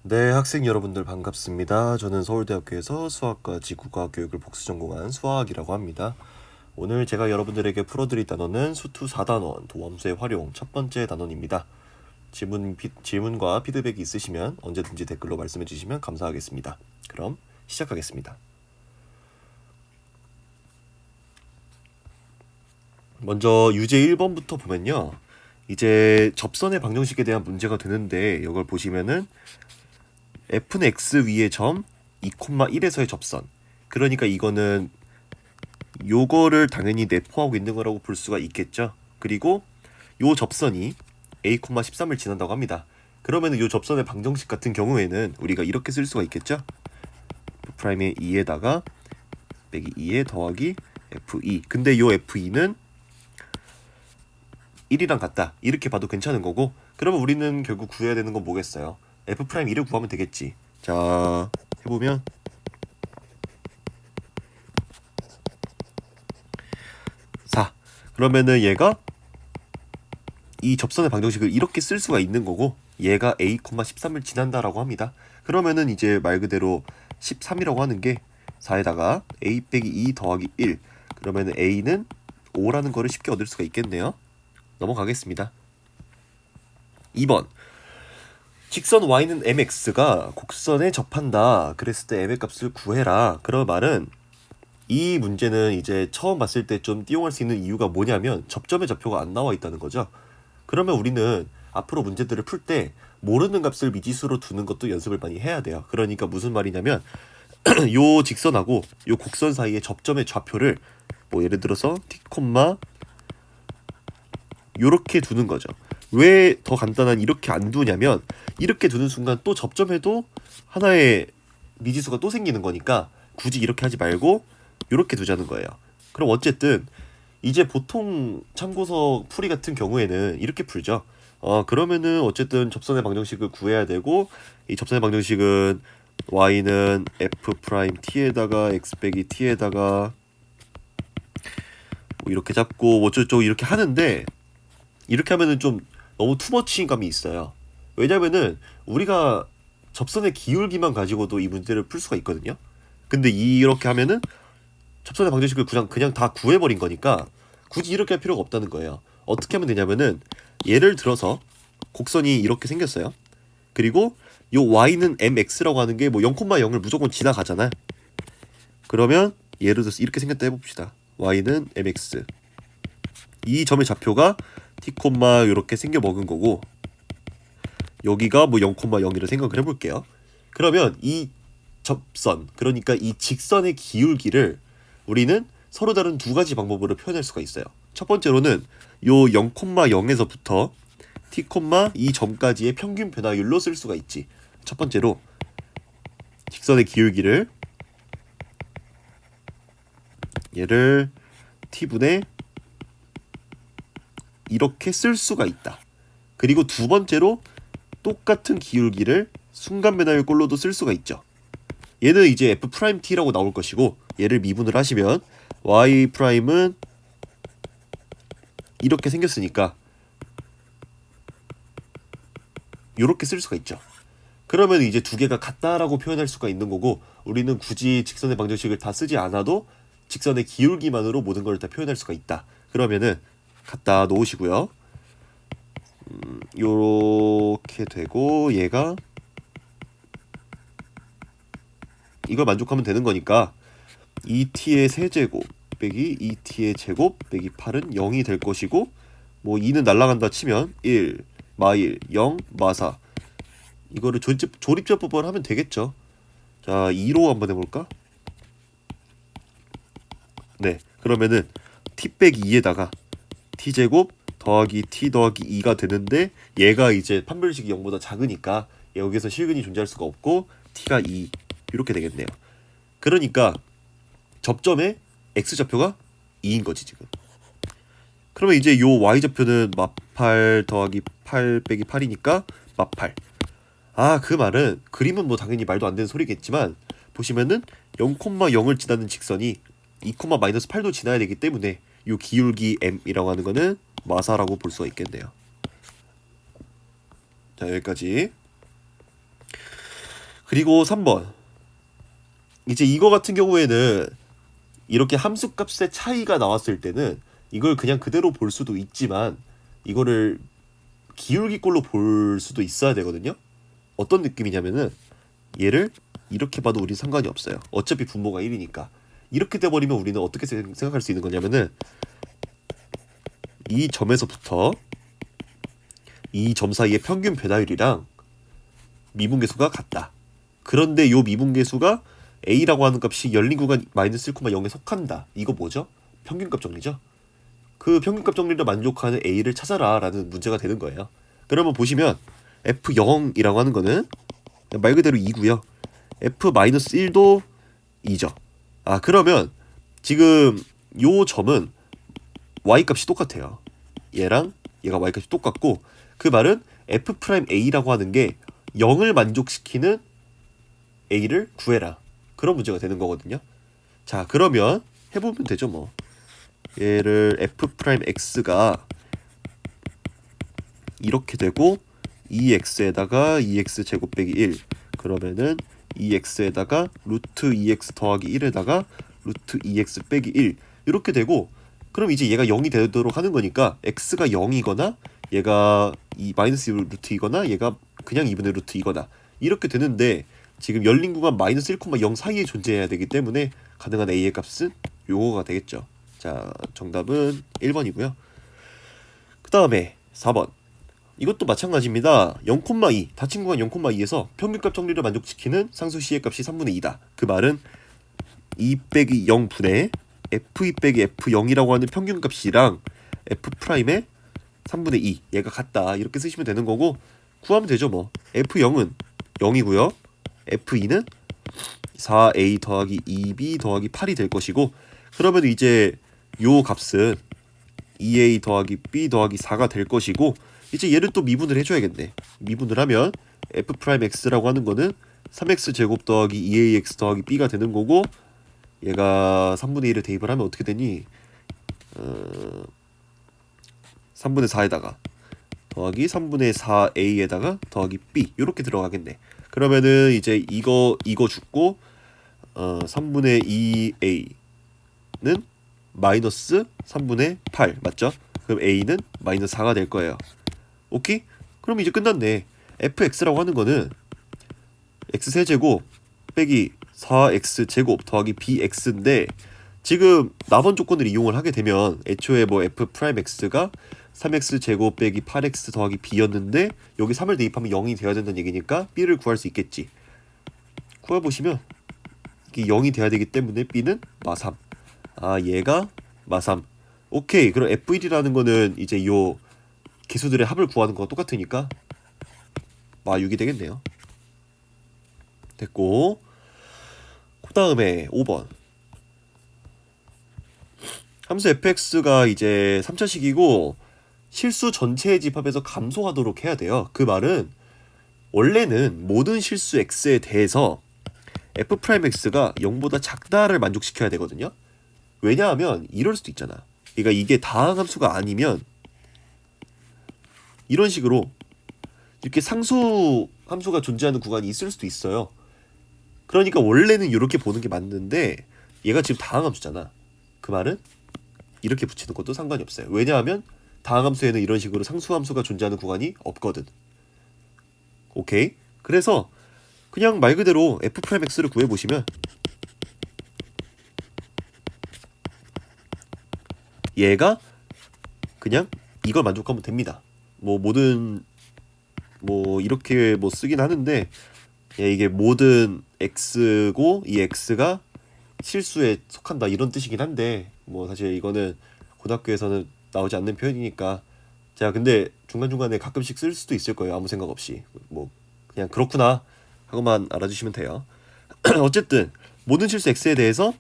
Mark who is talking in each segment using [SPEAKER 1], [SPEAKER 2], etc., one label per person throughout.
[SPEAKER 1] 네, 학생 여러분들 반갑습니다. 저는 서울대학교에서 수학과 지구과학 교육을 복수 전공한 수학이라고 합니다. 오늘 제가 여러분들에게 풀어드릴 단어는 수투 4단원, 도함수의 활용 첫 번째 단원입니다. 질문과 피드백이 있으시면 언제든지 댓글로 말씀해 주시면 감사하겠습니다. 그럼 시작하겠습니다. 먼저 유제 1번부터 보면요. 이제 접선의 방정식에 대한 문제가 되는데 이걸 보시면은 f는 x 위의 점 2,1에서의 접선. 그러니까 이거는 요거를 당연히 내포하고 있는 거라고 볼 수가 있겠죠. 그리고 요 접선이 a, 13을 지난다고 합니다. 그러면 요 접선의 방정식 같은 경우에는 우리가 이렇게 쓸 수가 있겠죠. f'의 2에다가 빼기 2에 더하기 f2. 근데 요 f2는 1이랑 같다. 이렇게 봐도 괜찮은 거고, 그러면 우리는 결국 구해야 되는 건 뭐겠어요? f'2를 구하면 되겠지. 자, 해보면 그러면은 얘가 이 접선의 방정식을 이렇게 쓸 수가 있는 거고, 얘가 a, 13을 지난다라고 합니다. 그러면은 이제 말 그대로 13이라고 하는 게 4에다가 a 빼기 2 더하기 1. 그러면은 a는 5라는 거를 쉽게 얻을 수가 있겠네요. 넘어가겠습니다. 2번. 직선 y는 mx가 곡선에 접한다. 그랬을 때 m의 값을 구해라. 그런 말은 이 문제는 이제 처음 봤을 때 좀 띄용할 수 있는 이유가 뭐냐면 접점의 좌표가 안 나와 있다는 거죠. 그러면 우리는 앞으로 문제들을 풀 때 모르는 값을 미지수로 두는 것도 연습을 많이 해야 돼요. 그러니까 무슨 말이냐면 요 직선하고 요 곡선 사이의 접점의 좌표를 뭐 예를 들어서 t, 요렇게 두는 거죠. 왜 더 간단한 이렇게 안 두냐면 이렇게 두는 순간 또 접점에도 하나의 미지수가 또 생기는 거니까 굳이 이렇게 하지 말고 요렇게 두자는 거예요. 그럼 어쨌든 이제 보통 참고서 풀이 같은 경우에는 이렇게 풀죠. 그러면은 어쨌든 접선의 방정식을 구해야 되고, 이 접선의 방정식은 y는 f 프라임 t에다가 x 빼기 t에다가 뭐 이렇게 잡고 뭐 어쩌고 이렇게 하는데, 이렇게 하면은 좀 너무 투머치인 감이 있어요. 왜냐면은 우리가 접선의 기울기만 가지고도 이 문제를 풀 수가 있거든요. 근데 이렇게 하면은 접선의 방정식을 그냥 다 구해버린 거니까 굳이 이렇게 할 필요가 없다는 거예요. 어떻게 하면 되냐면은 예를 들어서 곡선이 이렇게 생겼어요. 그리고 요 y는 mx라고 하는 게 뭐 0,0을 무조건 지나가잖아. 그러면 예를 들어서 이렇게 생겼다 해봅시다. y는 mx. 이 점의 좌표가 t, 이렇게 생겨 먹은 거고, 여기가 뭐 0,0이라 생각을 해볼게요. 그러면 이 접선, 그러니까 이 직선의 기울기를 우리는 서로 다른 두 가지 방법으로 표현할 수가 있어요. 첫 번째로는 요 0,0에서부터 t, 이 점까지의 평균 변화율로 쓸 수가 있지. 첫 번째로 직선의 기울기를 얘를 t분의 이렇게 쓸 수가 있다. 그리고 두 번째로 똑같은 기울기를 순간 변화율 꼴로도 쓸 수가 있죠. 얘는 이제 f't라고 나올 것이고, 얘를 미분을 하시면 y'은 이렇게 생겼으니까 이렇게 쓸 수가 있죠. 그러면 이제 두 개가 같다라고 표현할 수가 있는 거고, 우리는 굳이 직선의 방정식을 다 쓰지 않아도 직선의 기울기만으로 모든 걸 다 표현할 수가 있다. 그러면은 갖다 놓으시고요. 요렇게 되고, 얘가 이걸 만족하면 되는 거니까 2t의 세제곱 빼기 2t의 제곱 빼기 8은 0이 될 것이고, 뭐 2는 날라간다 치면 1, 마1, 0, 마4. 이거를 조립제법을 하면 되겠죠. 자, 2로 한번 해볼까? 네, 그러면은 t 빼기 2에다가 t제곱 더하기 t 더하기 2가 되는데, 얘가 이제 판별식이 0보다 작으니까 여기서 실근이 존재할 수가 없고 t가 2 이렇게 되겠네요. 그러니까 접점의 x좌표가 2인 거지 지금. 그러면 이제 요 y좌표는 마8 더하기 8 빼기 8이니까 마8. 그 말은 그림은 뭐 당연히 말도 안 되는 소리겠지만, 보시면은 0,0을 지나는 직선이 2,-8도 지나야 되기 때문에 요 기울기 m이라고 하는 거는 마사라고 볼 수가 있겠네요. 자, 여기까지. 그리고 3번. 이제 이거 같은 경우에는 이렇게 함수값의 차이가 나왔을 때는 이걸 그냥 그대로 볼 수도 있지만 이거를 기울기꼴로 볼 수도 있어야 되거든요. 어떤 느낌이냐면은 얘를 이렇게 봐도 우린 상관이 없어요. 어차피 분모가 1이니까. 이렇게 돼버리면 우리는 어떻게 생각할 수 있는 거냐면은 이 점에서부터 이 점 사이의 평균 변화율이랑 미분계수가 같다. 그런데 요 미분계수가 a라고 하는 값이 열린 구간 마이너스 1,0에 속한다. 이거 뭐죠? 평균값 정리죠. 그 평균값 정리를 만족하는 a를 찾아라 라는 문제가 되는 거예요. 그러면 보시면 f0이라고 하는 거는 말 그대로 2고요. f-1도 2죠. 아, 그러면 지금 요 점은 y값이 똑같아요. 얘랑 얘가 y값이 똑같고, 그 말은 f'a라고 하는 게 0을 만족시키는 a를 구해라. 그런 문제가 되는 거거든요. 자, 그러면 해보면 되죠 뭐. 얘를 f'x가 이렇게 되고 2x에다가 2x 제곱 빼기 1, 그러면은 2x에다가 루트 2x 더하기 1에다가 루트 2x 빼기 1 이렇게 되고, 그럼 이제 얘가 0이 되도록 하는 거니까 x가 0이거나 얘가 이 마이너스 루트 이거나 얘가 그냥 2분의 루트 이거나 이렇게 되는데, 지금 열린 구간 마이너스 1,0 사이에 존재해야 되기 때문에 가능한 a의 값은 요거가 되겠죠. 자, 정답은 1번이고요. 그 다음에 4번. 이것도 마찬가지입니다. 0,2 닫힌 구간 0,2에서 평균값 정리를 만족시키는 상수 c의 값이 3분의 2다. 그 말은 2 빼기 0분의 f2 빼기 f0이라고 하는 평균값이랑 f'의 3분의 2 얘가 같다. 이렇게 쓰시면 되는 거고, 구하면 되죠 뭐. f0은 0이고요. f2는 4a 더하기 2b 더하기 8이 될 것이고, 그러면 이제 요 값은 2a 더하기 b 더하기 4가 될 것이고, 이제 얘를 또 미분을 해줘야겠네. 미분을 하면 f'x라고 하는 거는 3x 제곱 더하기 2ax 더하기 b가 되는 거고, 얘가 3분의 1을 대입을 하면 어떻게 되니? 3분의 4에다가 더하기 3분의 4a에다가 더하기 b 이렇게 들어가겠네. 그러면은 이제 이거 죽고 3분의 2a는 마이너스 3분의 8 맞죠? 그럼 a는 마이너스 4가 될 거예요. 오케이? 그럼 이제 끝났네. fx라고 하는 거는 x세제곱 빼기 4x제곱 더하기 bx인데, 지금 남원 조건을 이용을 하게 되면 애초에 뭐 f'x가 3x제곱 빼기 8x 더하기 b였는데 여기 3을 대입하면 0이 돼야 된다는 얘기니까 b를 구할 수 있겠지. 구해보시면 이게 0이 돼야 되기 때문에 b는 마3. 아, 얘가 마3. 오케이. 그럼 f1이라는 거는 이제 요 개수들의 합을 구하는 거와 똑같으니까 마6이 되겠네요. 됐고, 그 다음에 5번. 함수 fx가 이제 3차식이고 실수 전체의 집합에서 감소하도록 해야 돼요. 그 말은 원래는 모든 실수 x에 대해서 f'x가 0보다 작다를 만족시켜야 되거든요. 왜냐하면 이럴 수도 있잖아. 그러니까 이게 다항 함수가 아니면 이런 식으로 이렇게 상수 함수가 존재하는 구간이 있을 수도 있어요. 그러니까 원래는 이렇게 보는 게 맞는데 얘가 지금 다항 함수잖아. 그 말은 이렇게 붙이는 것도 상관이 없어요. 왜냐하면 다항 함수에는 이런 식으로 상수 함수가 존재하는 구간이 없거든. 오케이? 그래서 그냥 말 그대로 f'x를 구해보시면 얘가 그냥 이걸 만족하면 됩니다. 뭐 모든 뭐 이렇게 뭐 쓰긴 하는데, 이게 모든 x고 이 x가 실수에 속한다 이런 뜻이긴 한데, 뭐 사실 이거는 고등학교에서는 나오지 않는 표현이니까 제가 근데 중간중간에 가끔씩 쓸 수도 있을 거예요. 아무 생각 없이 뭐 그냥 그렇구나 하고만 알아주시면 돼요. 어쨌든 모든 실수 x에 대해서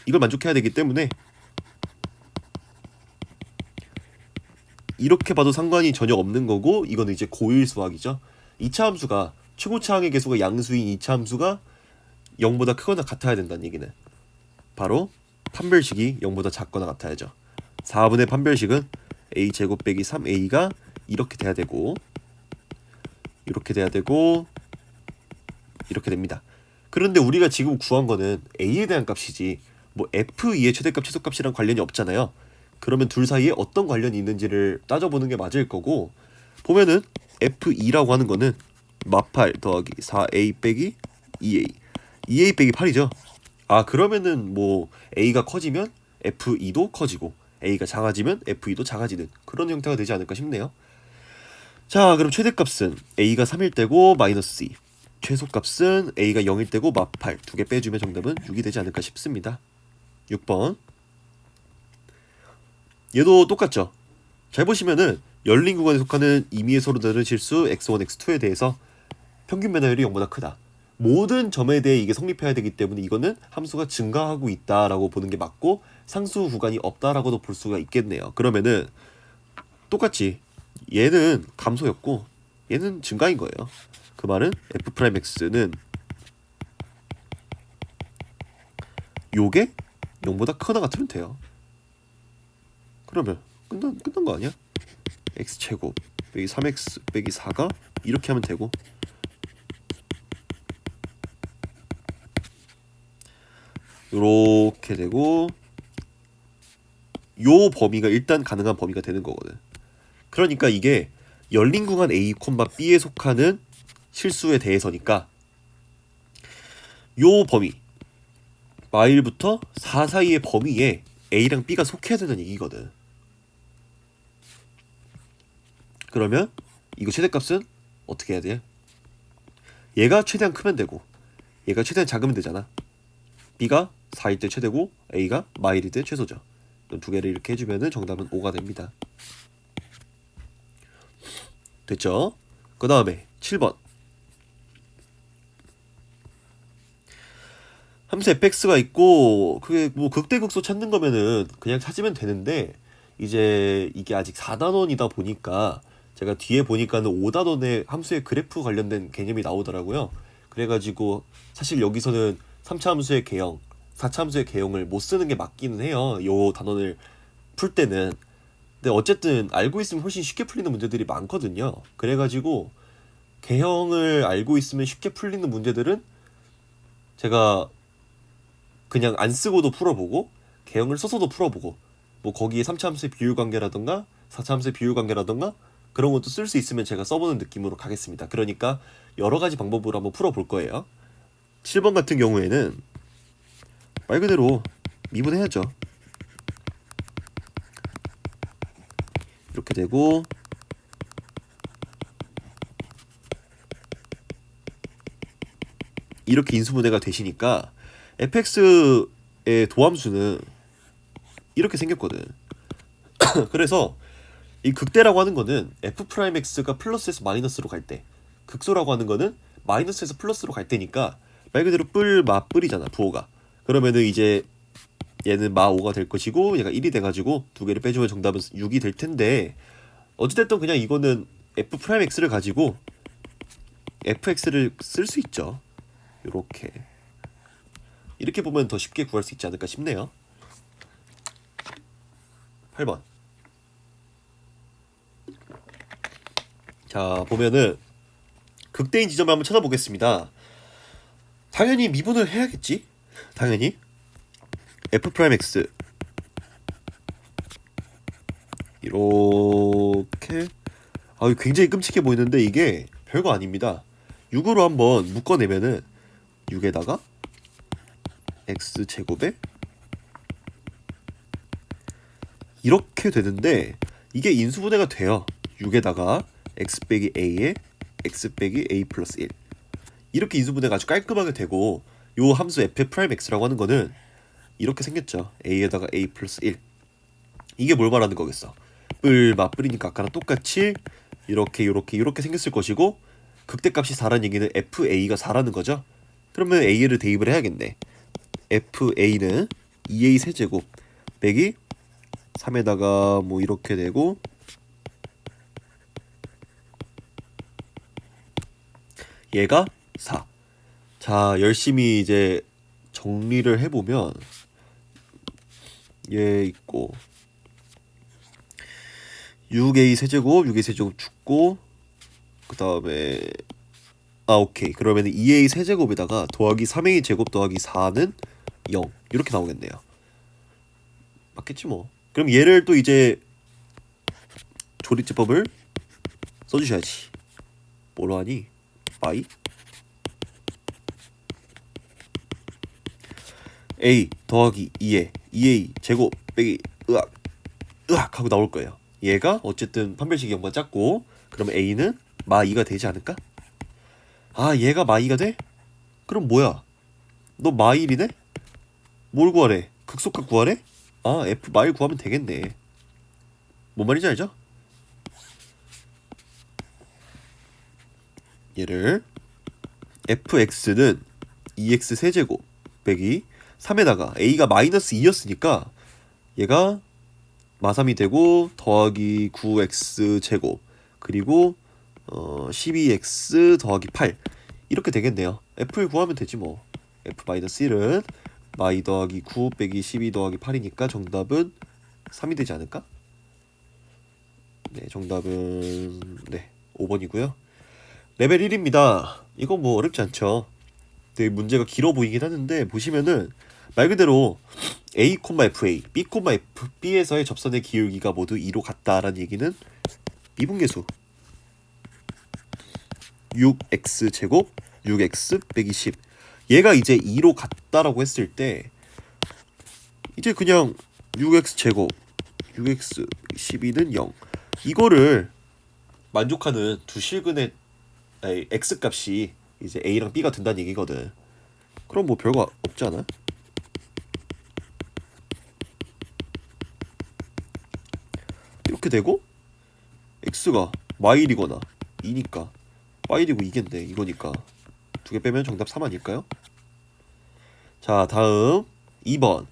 [SPEAKER 1] 이걸 만족해야 되기 때문에 이렇게 봐도 상관이 전혀 없는 거고, 이거는 이제 고일 수학이죠. 2차 함수가 최고차항의 개수가 양수인 2차 함수가 0보다 크거나 같아야 된다는 얘기는 바로 판별식이 0보다 작거나 같아야죠. 4분의 판별식은 a제곱 빼기 3a가 이렇게 돼야 되고, 이렇게 돼야 되고, 이렇게 됩니다. 그런데 우리가 지금 구한 거는 a에 대한 값이지 뭐 f2의 최대값 최소값이랑 관련이 없잖아요. 그러면 둘 사이에 어떤 관련이 있는지를 따져보는 게 맞을 거고, 보면은 f2라고 하는 거는 마8 더하기 4a 빼기 2a 2a 빼기 8이죠. 아, 그러면은 뭐 a가 커지면 f2도 커지고 a가 작아지면 f2도 작아지는 그런 형태가 되지 않을까 싶네요. 자, 그럼 최대값은 a가 3일 때고 마이너스 2, 최소값은 a가 0일 때고 마8 두 개 빼주면 정답은 6이 되지 않을까 싶습니다. 6번. 얘도 똑같죠. 잘 보시면은 열린 구간에 속하는 임의의 서로 다른 실수 x1, x2에 대해서 평균 변화율이 0보다 크다. 모든 점에 대해 이게 성립해야 되기 때문에 이거는 함수가 증가하고 있다라고 보는 게 맞고, 상수 구간이 없다라고도 볼 수가 있겠네요. 그러면은 똑같이 얘는 감소였고 얘는 증가인 거예요. 그 말은 f'x는 요게 0보다 크거나 같으면 돼요. 그러면 끝난 거 아니야? x제곱 빼기 3x 빼기 4가 이렇게 하면 되고, 요렇게 되고, 요 범위가 일단 가능한 범위가 되는 거거든. 그러니까 이게 열린 구간 A, B에 속하는 실수에 대해서니까 요 범위 마일부터 4 사이의 범위에 A랑 B가 속해야 되는 얘기거든. 그러면 이거 최대값은 어떻게 해야 돼? 얘가 최대한 크면 되고 얘가 최대한 작으면 되잖아. B가 4일 때 최대고 A가 마일일 때 최소죠. 두 개를 이렇게 해주면은 정답은 5가 됩니다. 됐죠? 그 다음에 7번. 함수 fx가 있고 그게 뭐 극대극소 찾는 거면은 그냥 찾으면 되는데, 이제 이게 아직 4단원이다 보니까 제가 뒤에 보니까는 5단원의 함수의 그래프 관련된 개념이 나오더라고요. 그래가지고 사실 여기서는 3차 함수의 개형, 4차 함수의 개형을 못 쓰는 게 맞기는 해요. 요 단원을 풀 때는. 근데 어쨌든 알고 있으면 훨씬 쉽게 풀리는 문제들이 많거든요. 그래가지고 개형을 알고 있으면 쉽게 풀리는 문제들은 제가 그냥 안 쓰고도 풀어보고 개형을 써서도 풀어보고, 뭐 거기에 3차 함수의 비율관계라던가 4차 함수의 비율관계라던가 그런 것도 쓸 수 있으면 제가 써보는 느낌으로 가겠습니다. 그러니까 여러 가지 방법으로 한번 풀어볼 거예요. 7번 같은 경우에는 말 그대로 미분해야죠. 이렇게 되고, 이렇게 인수분해가 되시니까 fx의 도함수는 이렇게 생겼거든. 그래서 이 극대라고 하는 거는 f'x가 플러스에서 마이너스로 갈 때, 극소라고 하는 거는 마이너스에서 플러스로 갈 때니까 말 그대로 뿔이잖아, 부호가. 그러면은 이제 얘는 마5가 될 것이고 얘가 1이 돼가지고 두 개를 빼주면 정답은 6이 될 텐데, 어찌됐든 그냥 이거는 f'x를 가지고 fx를 쓸 수 있죠. 이렇게 보면 더 쉽게 구할 수 있지 않을까 싶네요. 8번. 자, 보면은 극대인 지점을 한번 찾아보겠습니다. 당연히 미분을 해야겠지? 당연히 f'x 이렇게, 굉장히 끔찍해 보이는데 이게 별거 아닙니다. 6으로 한번 묶어내면은 6에다가 x제곱에 이렇게 되는데, 이게 인수분해가 돼요. 6에다가 x 빼기 a에 x 빼기 a 플러스 1 이렇게 인수분해가 아주 깔끔하게 되고, 요 함수 f'x라고 하는 거는 이렇게 생겼죠. a에다가 a 플러스 1. 이게 뭘 말하는 거겠어? 맞뿔이니까 아까랑 똑같이 이렇게 생겼을 것이고, 극대값이 4라는 얘기는 fa가 4라는 거죠. 그러면 a를 대입을 해야겠네. fa는 2a 세제곱 빼기 3에다가 뭐 이렇게 되고, 얘가 4. 자, 열심히 이제 정리를 해보면 얘 있고 6a 세제곱 죽고, 그 다음에 오케이. 그러면 2a 세제곱에다가 더하기 3a 제곱 더하기 4는 0 이렇게 나오겠네요. 맞겠지 뭐. 그럼 얘를 또 이제 조립제법을 써주셔야지. 뭐로 하니? y a 더하기 2a 제곱 빼기 으악 하고 나올 거예요. 얘가 어쨌든 판별식이 0보다 작고, 그럼 a는 마2가 되지 않을까? 얘가 마2가 돼? 그럼 뭐야? 너 마1이네? 뭘 구하래? 극소값 구하래? f 마1 구하면 되겠네. 뭔 말인지 알죠? 얘를 fx는 2x 세제곱 빼기 3에다가 a가 마이너스 2였으니까 얘가 마3이 되고 더하기 9x 제곱 그리고 12x 더하기 8 이렇게 되겠네요. f를 구하면 되지 뭐. f-1은 마2 더하기 9 빼기 12 더하기 8이니까 정답은 3이 되지 않을까? 네, 정답은 5번이고요. 레벨 1입니다. 이건 뭐 어렵지 않죠. 되게 문제가 길어 보이긴 하는데, 보시면은 말 그대로 a, fa, b, fb에서의 접선의 기울기가 모두 2로 같다라는 얘기는 미분계수 6x 제곱 6x 빼기 10 얘가 이제 2로 같다라고 했을 때 이제 그냥 6x 제곱 6x 12는 0 이거를 만족하는 두 실근의 x 값이 이제 a랑 b가 된다는 얘기거든. 그럼 뭐 별거 없지 않아? 이렇게 되고 x가 y1이거나 2니까 y1이고 2겠네. 이거니까 두 개 빼면 정답 3 아닐까요? 자, 다음 2번.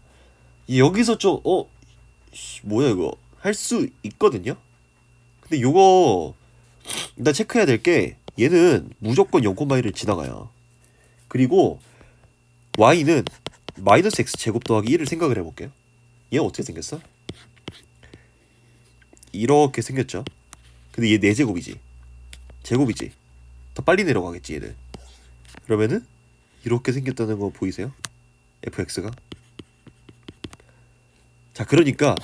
[SPEAKER 1] 여기서 좀 뭐야 이거 할 수 있거든요. 근데 요거 일단 체크해야 될 게 얘는 무조건 0,1을 지나가요. 그리고 y는 마이너스 x 제곱 더하기 1을 생각을 해볼게요. 얘 어떻게 생겼어? 이렇게 생겼죠. 근데 얘 4제곱이지. 제곱이지. 더 빨리 내려가겠지 얘는. 그러면은 이렇게 생겼다는 거 보이세요? fx가. 자, 그러니까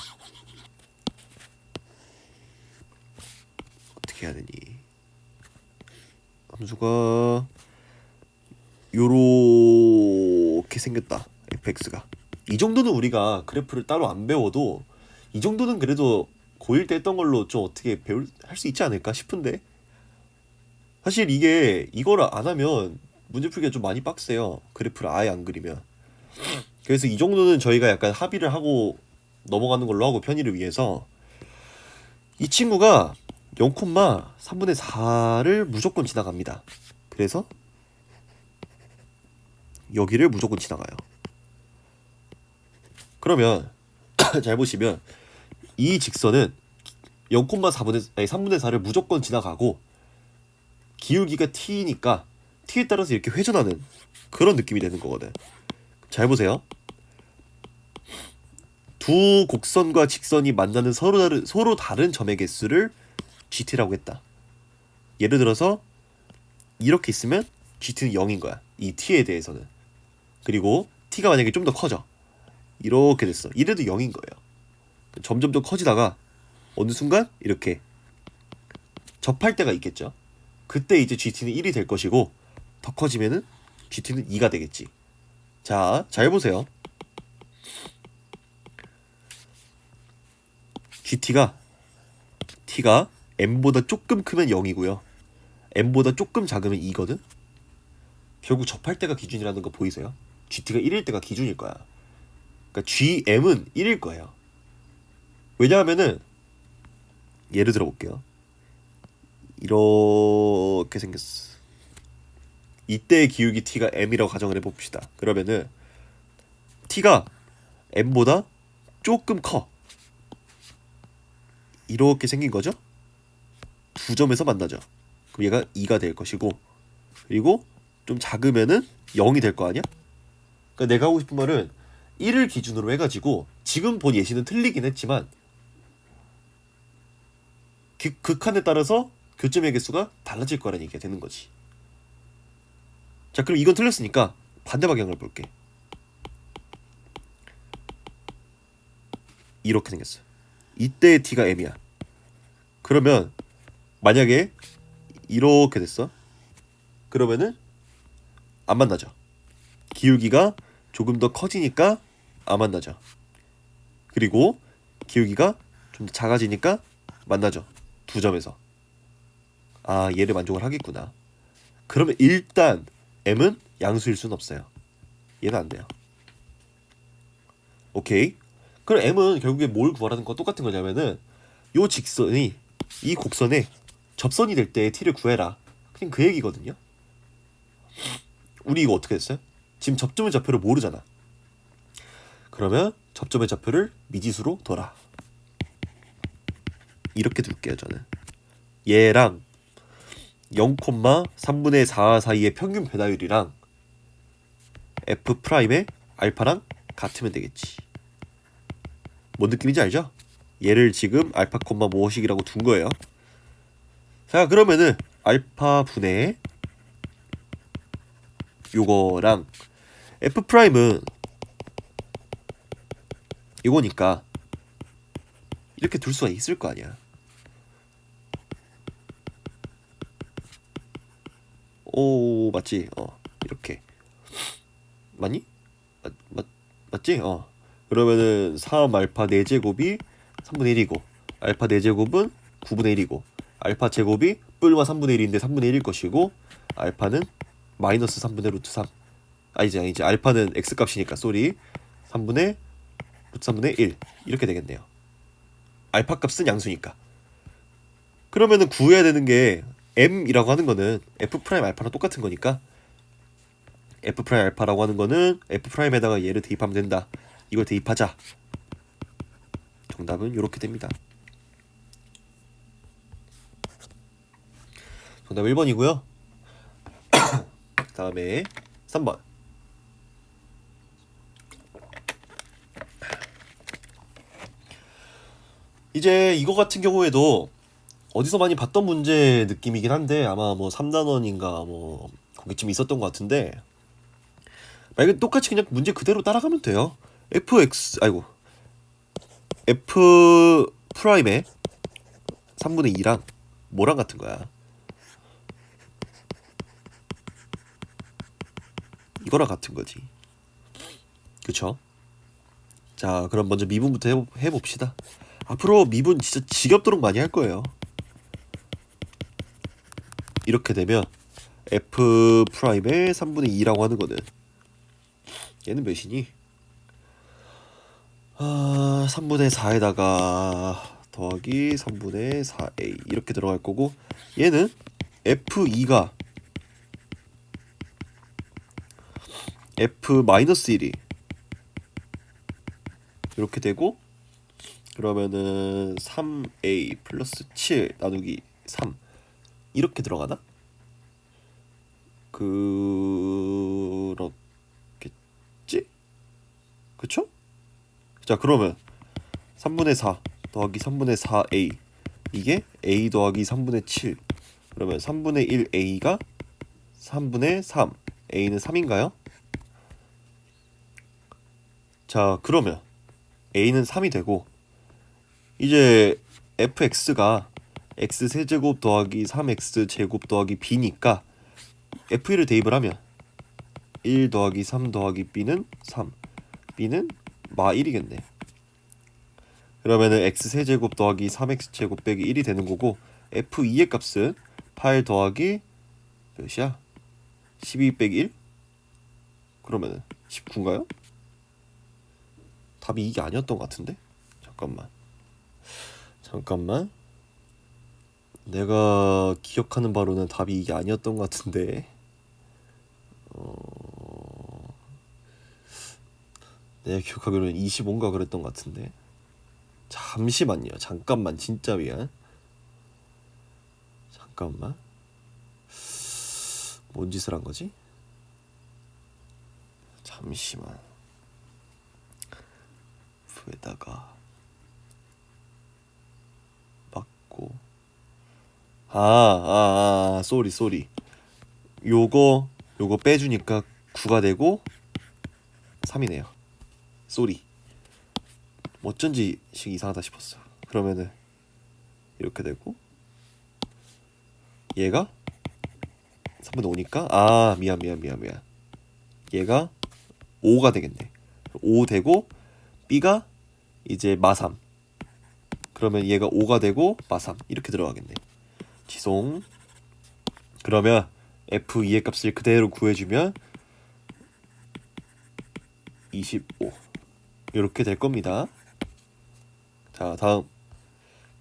[SPEAKER 1] 어떻게 해야 되니? 함수가 요렇게 생겼다. fx가. 이 정도는 우리가 그래프를 따로 안 배워도 이 정도는 그래도 고1 때 했던 걸로 좀 어떻게 할 수 있지 않을까 싶은데, 사실 이거를 안 하면 문제 풀기가 좀 많이 빡세요. 그래프를 아예 안 그리면. 그래서 이 정도는 저희가 약간 합의를 하고 넘어가는 걸로 하고, 편의를 위해서 이 친구가 0,3분의 4를 무조건 지나갑니다. 그래서 여기를 무조건 지나가요. 그러면 잘 보시면 이 직선은 3분의 4를 무조건 지나가고 기울기가 t니까 t에 따라서 이렇게 회전하는 그런 느낌이 되는 거거든. 잘 보세요. 두 곡선과 직선이 만나는 서로 다른 점의 개수를 gt라고 했다. 예를 들어서 이렇게 있으면 gt는 0인 거야. 이 t에 대해서는. 그리고 t가 만약에 좀 더 커져. 이렇게 됐어. 이래도 0인 거예요. 점점 더 커지다가 어느 순간 이렇게 접할 때가 있겠죠. 그때 이제 gt는 1이 될 것이고, 더 커지면은 gt는 2가 되겠지. 자, 잘 보세요. t가 m보다 조금 크면 0이고요. m보다 조금 작으면 2거든. 결국 접할 때가 기준이라는 거 보이세요? gt가 1일 때가 기준일 거야. 그러니까 gm은 1일 거예요. 왜냐하면은 예를 들어 볼게요. 이렇게 생겼어. 이때의 기울기 t가 m이라고 가정을 해봅시다. 그러면은 t가 m보다 조금 커. 이렇게 생긴 거죠? 두 점에서 만나죠. 그럼 얘가 2가 될 것이고, 그리고 좀 작으면은 0이 될 거 아니야? 그러니까 내가 하고 싶은 말은 1을 기준으로 해가지고, 지금 본 예시는 틀리긴 했지만 극한에 따라서 교점의 개수가 달라질 거라는 얘기가 되는 거지. 자, 그럼 이건 틀렸으니까 반대 방향을 볼게. 이렇게 생겼어. 이때의 t가 m이야. 그러면 만약에 이렇게 됐어. 그러면은 안 만나죠. 기울기가 조금 더 커지니까 안 만나죠. 그리고 기울기가 좀 더 작아지니까 만나죠. 두 점에서. 아, 얘를 만족을 하겠구나. 그러면 일단 m은 양수일 수는 없어요. 얘는 안 돼요. 오케이. 그럼 m은 결국에 뭘 구하라는 건 똑같은 거냐면은 요 직선이 이 곡선에 접선이 될 때 t를 구해라. 그냥 그 얘기거든요. 우리 이거 어떻게 됐어요? 지금 접점의 좌표를 모르잖아. 그러면 접점의 좌표를 미지수로 둬라. 이렇게 둘게요, 저는. 얘랑 0,3분의 4 사이의 평균 변화율이랑 F'의 알파랑 같으면 되겠지. 뭔 느낌인지 알죠? 얘를 지금 알파 콤마 무엇이라고 둔 거예요. 자, 그러면은 알파 분의 요거랑 F'은 이거니까 이렇게 둘 수가 있을 거 아니야. 오, 맞지? 이렇게. 맞니? 맞지? 그러면은 3 알파 4제곱이 3분의 1이고 알파 4제곱은 9분의 1이고 알파 제곱이 뿔마 3분의 1인데 3분의 1일 것이고 알파는 마이너스 3분의 루트 3. 아니지. 알파는 x 값이니까 쏘리. 3분의 루트 3분의 1 이렇게 되겠네요. 알파 값은 양수니까. 그러면은 구해야 되는 게 m이라고 하는 거는 f 프라임 알파랑 똑같은 거니까 f 프라임 알파라고 하는 거는 f 프라임에다가 얘를 대입하면 된다. 이걸 대입하자. 정답은 이렇게 됩니다. 정답 1번이고요. 다음에 3번. 이제 이거 같은 경우에도 어디서 많이 봤던 문제 느낌이긴 한데 아마 뭐 3단원인가 뭐 거기쯤 있었던 것 같은데 만약에 똑같이 그냥 문제 그대로 따라가면 돼요. f 프라임의 3분의 2랑 뭐랑 같은 거야. 이거랑 같은 거지. 그쵸? 자, 그럼 먼저 미분부터 해봅시다. 앞으로 미분 진짜 지겹도록 많이 할 거예요. 이렇게 되면 f 프라임의 3분의 2라고 하는 거는 얘는 몇이니? 3분의 4에다가 더하기 3분의 4a 이렇게 들어갈 거고 얘는 f2가 f-1이 이렇게 되고 그러면은 3a 플러스 7 나누기 3 이렇게 들어가나? 그렇겠지? 그쵸? 자, 그러면 3분의 4 더하기 3분의 4a 이게 a 더하기 3분의 7 그러면 3분의 1a가 3분의 3 a는 3인가요? 자, 그러면 a는 3이 되고 이제 fx가 x세제곱 더하기 3x제곱 더하기 b니까 f1을 대입을 하면 1 더하기 3 더하기 b는 3 b는 마 1이겠네. 그러면은 x세제곱 더하기 3x제곱 빼기 1이 되는 거고 f2의 값은 8 더하기 몇이야? 12 빼기 1? 그러면은 19인가요? 답이 이게 아니었던 것 같은데? 잠깐만 내가 기억하는 바로는 답이 이게 아니었던 것 같은데 내가 기억하기로는 25인가 그랬던 것 같은데 잠시만요. 잠깐만 진짜 미안. 잠깐만 뭔 짓을 한 거지? 잠시만 F에다가 맞고 쏘리 요거 요거 빼주니까 9가 되고 3이네요. 쏘리. 어쩐지 식 이상하다 싶었어. 그러면은 이렇게 되고 얘가 3분의 5니까 아 미안 얘가 5가 되겠네. 5 되고 B가 이제 마3. 그러면 얘가 5가 되고 마3 이렇게 들어가겠네. 지송. 그러면 F2의 값을 그대로 구해주면 25 이렇게 될 겁니다. 자 다음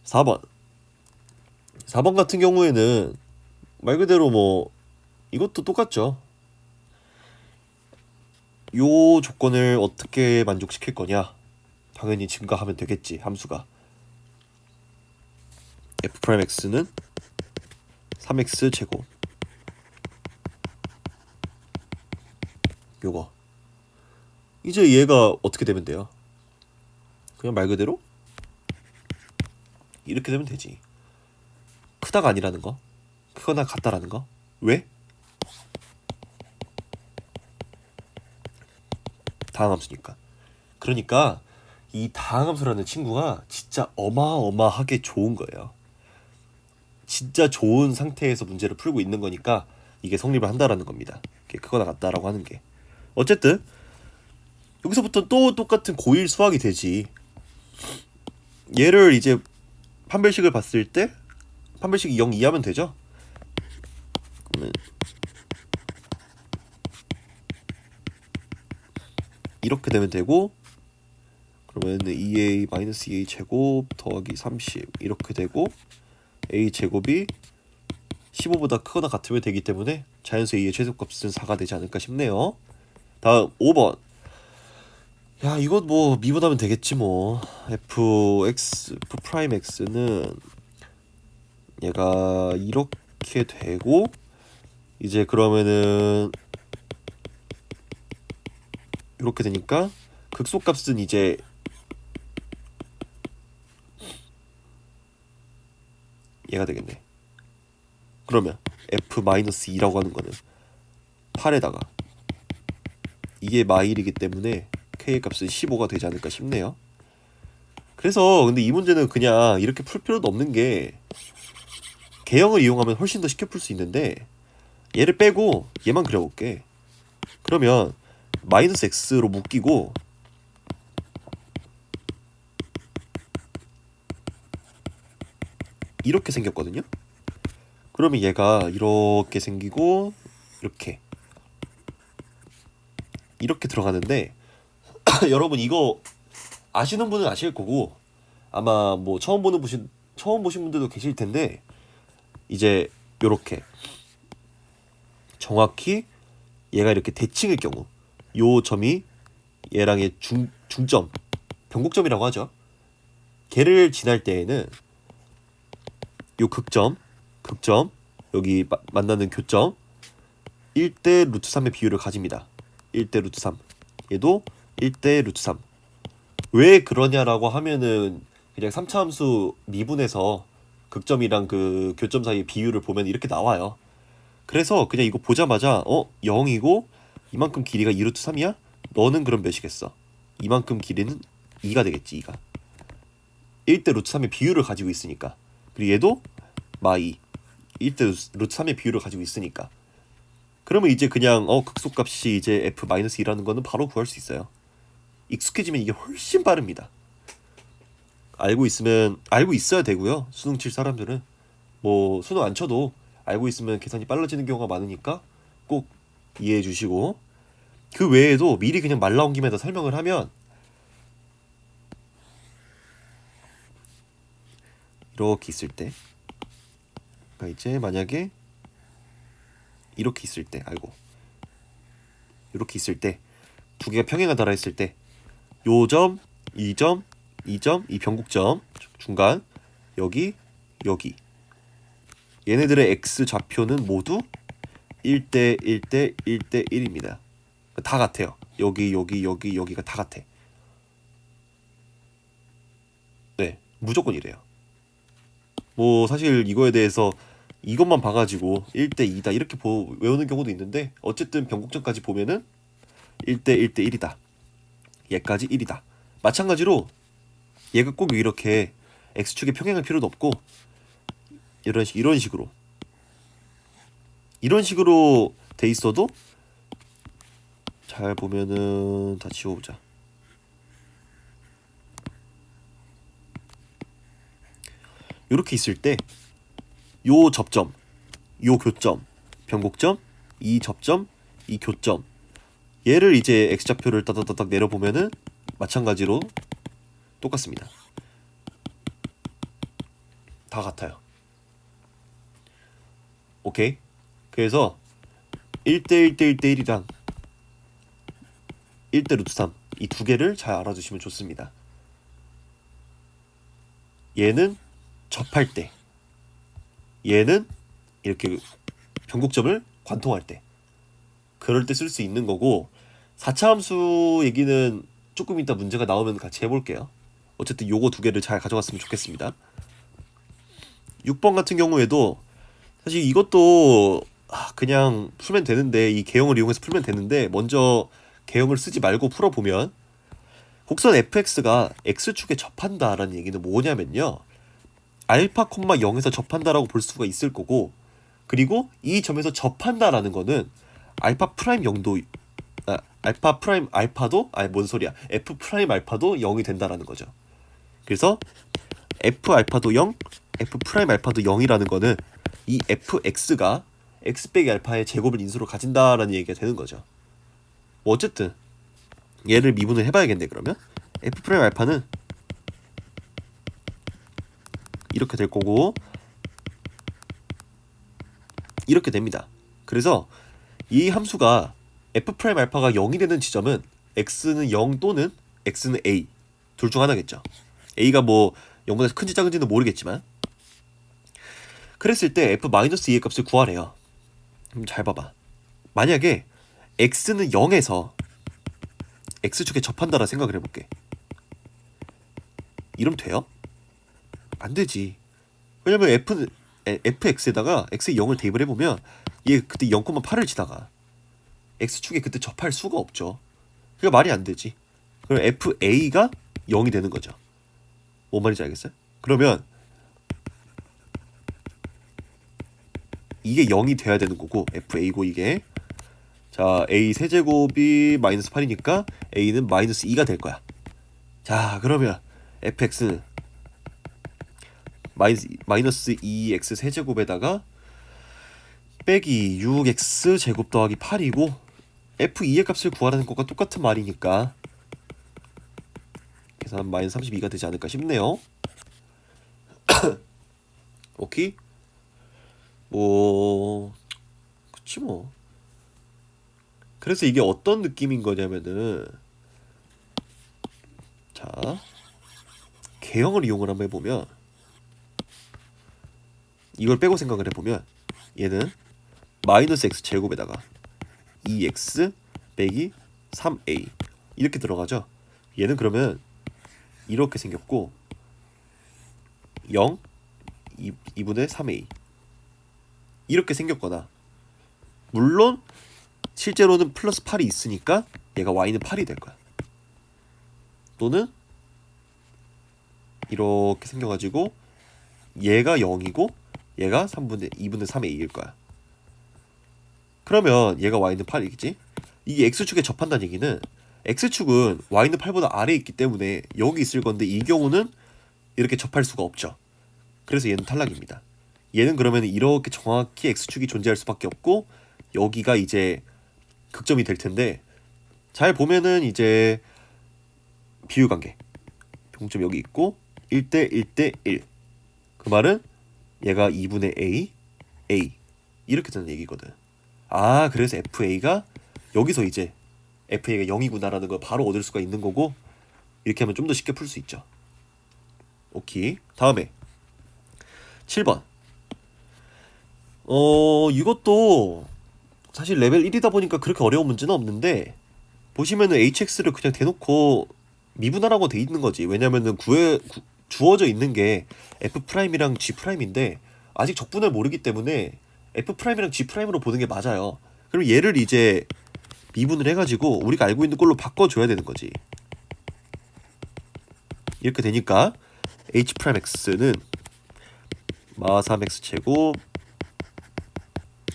[SPEAKER 1] 4번. 4번 같은 경우에는 말 그대로 뭐 이것도 똑같죠. 요 조건을 어떻게 만족시킬 거냐. 당연히 증가하면 되겠지. 함수가 f'x는 3x 제곱. 요거 이제 얘가 어떻게 되면 돼요? 그냥 말 그대로 이렇게 되면 되지. 크다가 아니라는 거, 크거나 같다라는 거. 왜? 다항함수니까. 그러니까 이 다항함수라는 친구가 진짜 어마어마하게 좋은 거예요. 진짜 좋은 상태에서 문제를 풀고 있는 거니까 이게 성립을 한다라는 겁니다. 크거나 같다라고 하는 게. 어쨌든 여기서부터 또 똑같은 고1 수학이 되지. 얘를 이제 판별식을 봤을 때 판별식이 0 이하면 되죠. 그러면 이렇게 되면 되고, 그러면 2a-2a 제곱 더하기 30 이렇게 되고 a 제곱이 15보다 크거나 같으면 되기 때문에 자연수 a의 최소값은 4가 되지 않을까 싶네요. 다음 5번. 야 이건 뭐 미분하면 되겠지 뭐. f'x는 얘가 이렇게 되고 이제 그러면은 이렇게 되니까 극소값은 이제 얘가 되겠네. 그러면 f-2라고 하는 거는 8에다가 이게 마일이기 때문에 k의 값은 15가 되지 않을까 싶네요. 그래서 근데 이 문제는 그냥 이렇게 풀 필요도 없는 게 개형을 이용하면 훨씬 더 쉽게 풀 수 있는데 얘를 빼고 얘만 그려볼게. 그러면 마이너스 x로 묶이고 이렇게 생겼거든요. 그러면 얘가 이렇게 생기고 이렇게 들어가는데 여러분 이거 아시는 분은 아실 거고 아마 뭐 처음 보신 분들도 계실 텐데 이제 요렇게 정확히 얘가 이렇게 대칭일 경우 요 점이 얘랑의 중점 변곡점이라고 하죠. 걔를 지날 때에는 요 극점 여기 만나는 교점 1대 루트 3의 비율을 가집니다. 1대 루트 3 얘도 1대 루트 3. 왜 그러냐라고 하면은 그냥 3차 함수 미분에서 극점이랑 그 교점 사이의 비율을 보면 이렇게 나와요. 그래서 그냥 이거 보자마자 0이고 이만큼 길이가 2루트 3이야? 너는 그럼 몇이겠어? 이만큼 길이는 2가 되겠지. 2가 1대 루트 3의 비율을 가지고 있으니까. 그리고 얘도 마2 1대 루트 3의 비율을 가지고 있으니까. 그러면 이제 그냥 극소값이 이제 f-2라는 거는 바로 구할 수 있어요. 익숙해지면 이게 훨씬 빠릅니다. 알고 있어야 되고요. 수능 칠 사람들은 뭐 수능 안 쳐도 알고 있으면 계산이 빨라지는 경우가 많으니까 꼭 이해해 주시고, 그 외에도 미리 그냥 말 나온 김에 다 설명을 하면 이렇게 있을 때, 그러니까 이제 만약에 이렇게 있을 때, 이렇게 있을 때 두 개가 평행하다 달아 있을 때 요 점, 이 점, 이 변곡점 중간 여기 얘네들의 x 좌표는 모두 1대 1대 1대 1입니다. 다 같아요. 여기가 다 같아. 네, 무조건 이래요. 뭐 사실 이거에 대해서 이것만 봐가지고 1대 2다 이렇게 외우는 경우도 있는데 어쨌든 변곡점까지 보면은 1대 1대 1이다. 얘까지 1이다. 마찬가지로 얘가 꼭 이렇게 x축에 평행할 필요도 없고 이런 식으로 돼 있어도 잘 보면은 다 지워보자. 이렇게 있을 때 요 접점, 요 교점, 변곡점, 이 접점, 이 교점 얘를 이제 x좌표를 따닥따닥 내려보면은 마찬가지로 똑같습니다. 다 같아요. 오케이? 그래서 1대 1대 1대 1이랑 1대 루트 3 이 두 개를 잘 알아두시면 좋습니다. 얘는 접할 때, 얘는 이렇게 변곡점을 관통할 때, 그럴 때 쓸 수 있는 거고 4차 함수 얘기는 조금 이따 문제가 나오면 같이 해볼게요. 어쨌든 요거 두 개를 잘 가져갔으면 좋겠습니다. 6번 같은 경우에도 사실 이것도 그냥 풀면 되는데 이 개형을 이용해서 풀면 되는데 먼저 개형을 쓰지 말고 풀어보면 곡선 fx가 x축에 접한다라는 얘기는 뭐냐면요. 알파, 0에서 접한다라고 볼 수가 있을 거고 그리고 이 점에서 접한다라는 거는 알파 프라임 0도 알파 프라임 알파도 뭔 소리야 f 프라임 알파도 0이 된다라는 거죠. 그래서 f 알파도 0, f 프라임 알파도 0이라는 거는 이 fx가 x 빼기 알파의 제곱을 인수로 가진다라는 얘기가 되는 거죠. 뭐 어쨌든 얘를 미분을 해봐야겠네. 그러면 f 프라임 알파는 이렇게 될 거고 이렇게 됩니다. 그래서 이 함수가 f 프라임 알파가 0이 되는 지점은 x는 0 또는 x는 a 둘 중 하나겠죠. a가 뭐 0보다 큰지 작은지는 모르겠지만 그랬을 때 f-2의 값을 구하래요. 그럼 잘 봐봐. 만약에 x는 0에서 x축에 접한다라 생각을 해볼게. 이러면 돼요? 안 되지. 왜냐면 fx에다가 x의 0을 대입을 해보면 얘 그때 0,8을 지나가. x축에 그때 접할 수가 없죠. 그러니까 말이 안 되지. 그럼 fa가 0이 되는 거죠. 뭔 말인지 알겠어요? 그러면 이게 0이 돼야 되는 거고 fa고 이게 자 a 세제곱이 마이너스 8이니까 a는 마이너스 2가 될 거야. 자 그러면 fx는 마이너스 2x 세제곱에다가 빼기 6x 제곱 더하기 8이고 f2의 값을 구하라는 것과 똑같은 말이니까 계산 마이너스 32가 되지 않을까 싶네요. 오케이? 뭐 그치 뭐. 그래서 이게 어떤 느낌인 거냐면은 자 개형을 이용을 한번 해보면 이걸 빼고 생각을 해보면 얘는 마이너스 x 제곱에다가 2x 빼기 3a 이렇게 들어가죠. 얘는 그러면 이렇게 생겼고 0 2분의 3a 이렇게 생겼거나 물론 실제로는 플러스 8이 있으니까 얘가 y는 8이 될 거야. 또는 이렇게 생겨가지고 얘가 0이고 얘가 2분의 3의 2일 거야. 그러면 얘가 y는 8이겠지? 이게 x축에 접한다는 얘기는 x축은 y는 8보다 아래에 있기 때문에 여기 있을 건데 이 경우는 이렇게 접할 수가 없죠. 그래서 얘는 탈락입니다. 얘는 그러면 이렇게 정확히 x축이 존재할 수밖에 없고 여기가 이제 극점이 될 텐데 잘 보면은 이제 비율관계 평점 여기 있고 1대 1대 1 그 말은 얘가 2분의 a 이렇게 되는 얘기거든. 아 그래서 fa가 여기서 이제 fa가 0이구나라는 걸 바로 얻을 수가 있는 거고 이렇게 하면 좀 더 쉽게 풀 수 있죠. 오케이. 다음에 7번 이것도 사실 레벨 1이다 보니까 그렇게 어려운 문제는 없는데 보시면은 hx를 그냥 대놓고 미분하라고 돼 있는 거지. 왜냐면은 주어져 있는 게 f'이랑 g'인데 아직 적분을 모르기 때문에 F'이랑 G'으로 보는 게 맞아요. 그럼 얘를 이제 미분을 해가지고 우리가 알고 있는 걸로 바꿔줘야 되는 거지. 이렇게 되니까 H'X는 마3X 제곱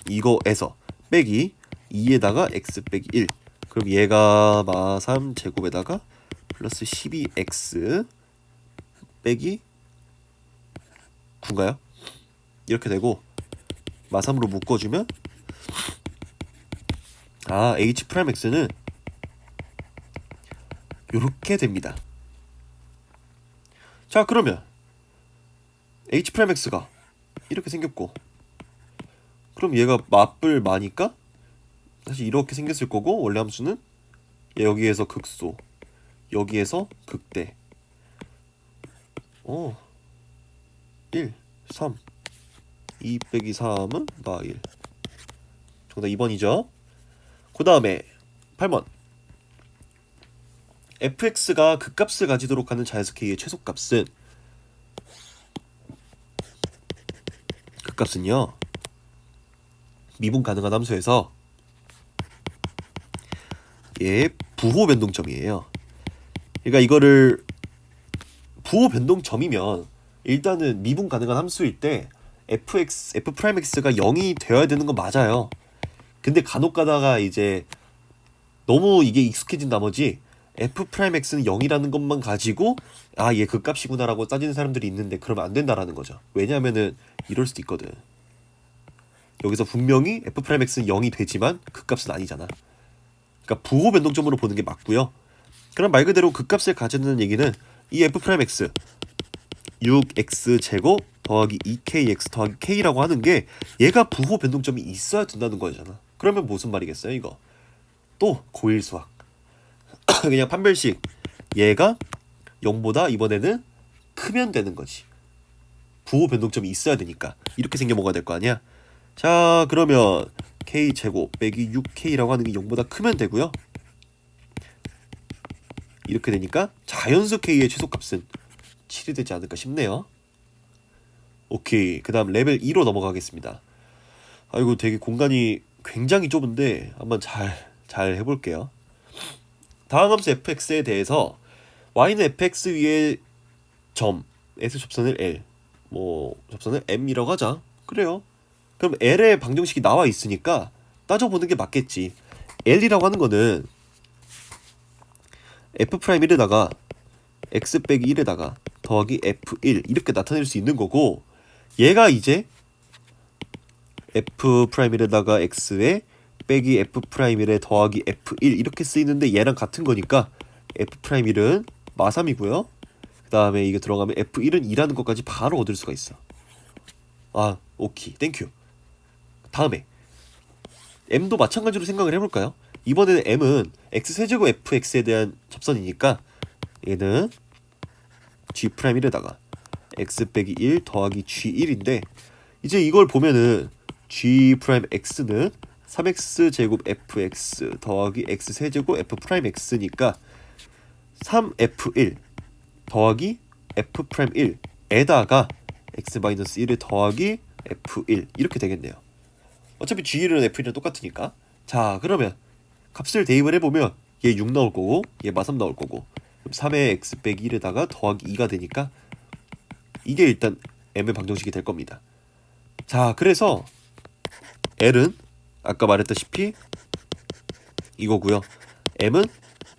[SPEAKER 1] 이거에서 빼기 2에다가 X 빼기 1. 그럼 얘가 마3 제곱에다가 플러스 12X 빼기 9인가요? 이렇게 되고 마3으로 묶어주면 H'X는 요렇게 됩니다. 자, 그러면 H'X가 이렇게 생겼고, 그럼 얘가 맞불 마니까 사실 이렇게 생겼을 거고, 원래 함수는 여기에서 극소, 여기에서 극대. 1, 3 2 빼기 3은 마 1. 정답 2번이죠. 그 다음에 8번. fx가 극값을 가지도록 하는 자연수 k의 최소값은, 극값은요 미분 가능한 함수에서 얘 부호 변동점이에요. 그러니까 이거를 부호 변동점이면 일단은 미분 가능한 함수일 때 F'X가 0이 되어야 되는 건 맞아요. 근데 간혹 가다가 이제 너무 이게 익숙해진 나머지 F'X는 0이라는 것만 가지고 얘 그 값이구나 라고 따지는 사람들이 있는데, 그러면 안 된다라는 거죠. 왜냐면은 이럴 수도 있거든. 여기서 분명히 F'X는 0이 되지만 그 값은 아니잖아. 그러니까 부호 변동점으로 보는 게 맞고요. 그럼 말 그대로 그 값을 가지는 얘기는 이 F'X 6x 제곱 더하기 2kx 더하기 k라고 하는 게 얘가 부호 변동점이 있어야 된다는 거잖아. 그러면 무슨 말이겠어요 이거? 또 고1 수학 그냥 판별식, 얘가 0보다 이번에는 크면 되는 거지. 부호 변동점이 있어야 되니까 이렇게 생겨 먹어야 될 거 아니야. 자, 그러면 k 제곱 빼기 6k라고 하는 게 0보다 크면 되고요. 이렇게 되니까 자연수 k의 최소값은 7이 되지 않을까 싶네요. 오케이, 그 다음 레벨 2로 넘어가겠습니다. 이거 되게 공간이 굉장히 좁은데 한번 잘 해볼게요. 다음 함수 fx에 대해서 y는 fx 위에 점 s 접선을 l, 접선을 m이라고 하자. 그래요. 그럼 l의 방정식이 나와 있으니까 따져보는 게 맞겠지. l이라고 하는 거는 f'1에다가 x 빼기 1에다가 더하기 f1 이렇게 나타낼 수 있는 거고, 얘가 이제 f'1에다가 x에 빼기 f'1에 더하기 f1 이렇게 쓰이는데 얘랑 같은 거니까 f'1은 마3이고요. 그 다음에 이게 들어가면 f1은 2라는 것까지 바로 얻을 수가 있어. 오케이, 땡큐. 다음에 m도 마찬가지로 생각을 해볼까요? 이번에는 m은 x세제곱 fx에 대한 접선이니까 얘는 g'1에다가 x 빼기 1 더하기 g1인데, 이제 이걸 보면은 g'x는 3x 제곱 fx 더하기 x 세제곱 f'x니까 3f1 더하기 f'1에다가 x-1을 더하기 f1 이렇게 되겠네요. 어차피 g1은 f1이랑 똑같으니까. 자, 그러면 값을 대입을 해보면 얘 6 나올 거고 얘 마3 나올 거고, 그럼 3의 x 빼기 1에다가 더하기 2가 되니까 이게 일단 m의 방정식이 될 겁니다. 자, 그래서 l은 아까 말했다시피 이거고요. m은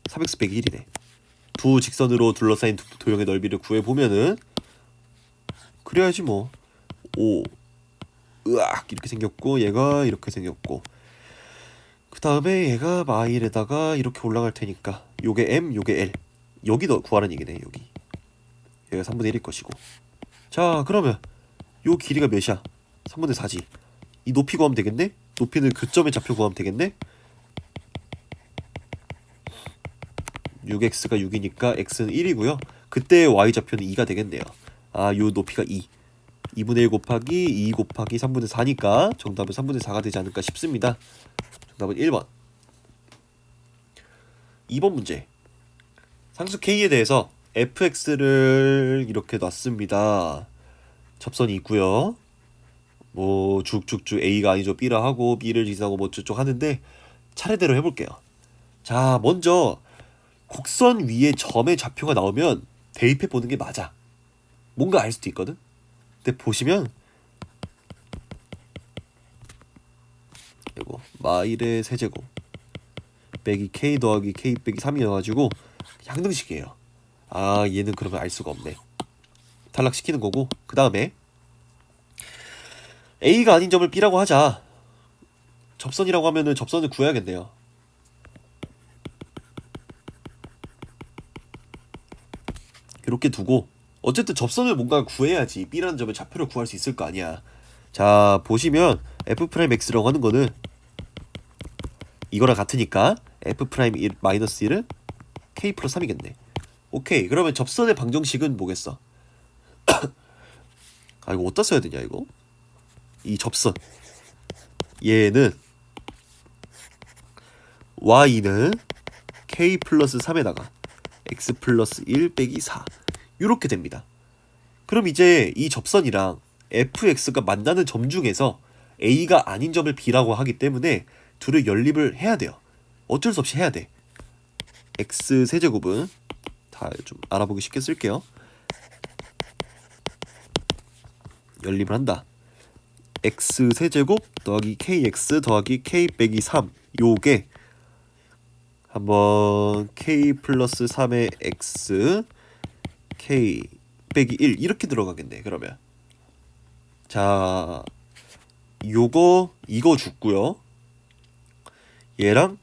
[SPEAKER 1] 3x 빼기 1이네. 두 직선으로 둘러싸인 도형의 넓이를 구해보면은, 그래야지 뭐. 5 이렇게 생겼고 얘가 이렇게 생겼고, 그 다음에 얘가 마일에다가 이렇게 올라갈 테니까 요게 m 요게 l, 여기 너 구하라는 얘기네. 여기 얘가 3분의 1일 것이고. 자, 그러면 요 길이가 몇이야? 3분의 4지. 이 높이 구하면 되겠네? 높이는 그 점의 좌표 구하면 되겠네? 6x가 6이니까 x는 1이고요. 그때 y좌표는 2가 되겠네요. 요 높이가 2분의 1 곱하기 2 곱하기 3분의 4니까 정답은 3분의 4가 되지 않을까 싶습니다. 정답은 1번. 2번 문제. 상수 k에 대해서 fx를 이렇게 놨습니다. 접선이 있고요. 뭐 쭉쭉쭉 A가 아니죠 B라 하고 B를 지나고 뭐 쭉쭉 하는데 차례대로 해볼게요. 자, 먼저 곡선 위에 점의 좌표가 나오면 대입해 보는 게 맞아. 뭔가 알 수도 있거든. 근데 보시면 이거 마일의 세제곱 빼기 K 더하기 K 빼기 3이 나와가지고 항등식이에요. 아, 얘는 그러면 알 수가 없네. 탈락시키는 거고, 그 다음에 A가 아닌 점을 B라고 하자. 접선이라고 하면은 접선을 구해야겠네요. 이렇게 두고 어쨌든 접선을 뭔가 구해야지 B라는 점의 좌표를 구할 수 있을 거 아니야. 자, 보시면 F'X라고 하는 거는 이거랑 같으니까 F'1 마이너스 1은 K 플러스 3이겠네. 오케이, 그러면 접선의 방정식은 뭐겠어? 아, 이거 어디다 써야 되냐 이거? 이 접선 얘는 y는 k 플러스 3에다가 x 플러스 1 빼기 4 이렇게 됩니다. 그럼 이제 이 접선이랑 fx가 만나는 점 중에서 a가 아닌 점을 b라고 하기 때문에 둘을 연립을 해야 돼요. 어쩔 수 없이 해야 돼. x 세제곱은 다 좀 알아보기 쉽게 쓸게요. 연립을 한다. x 세제곱 더하기 kx 더하기 k 빼기 3 요게 한번 k 플러스 3의 x k 빼기 1 이렇게 들어가겠네. 그러면 자, 요거 이거 죽고요. 얘랑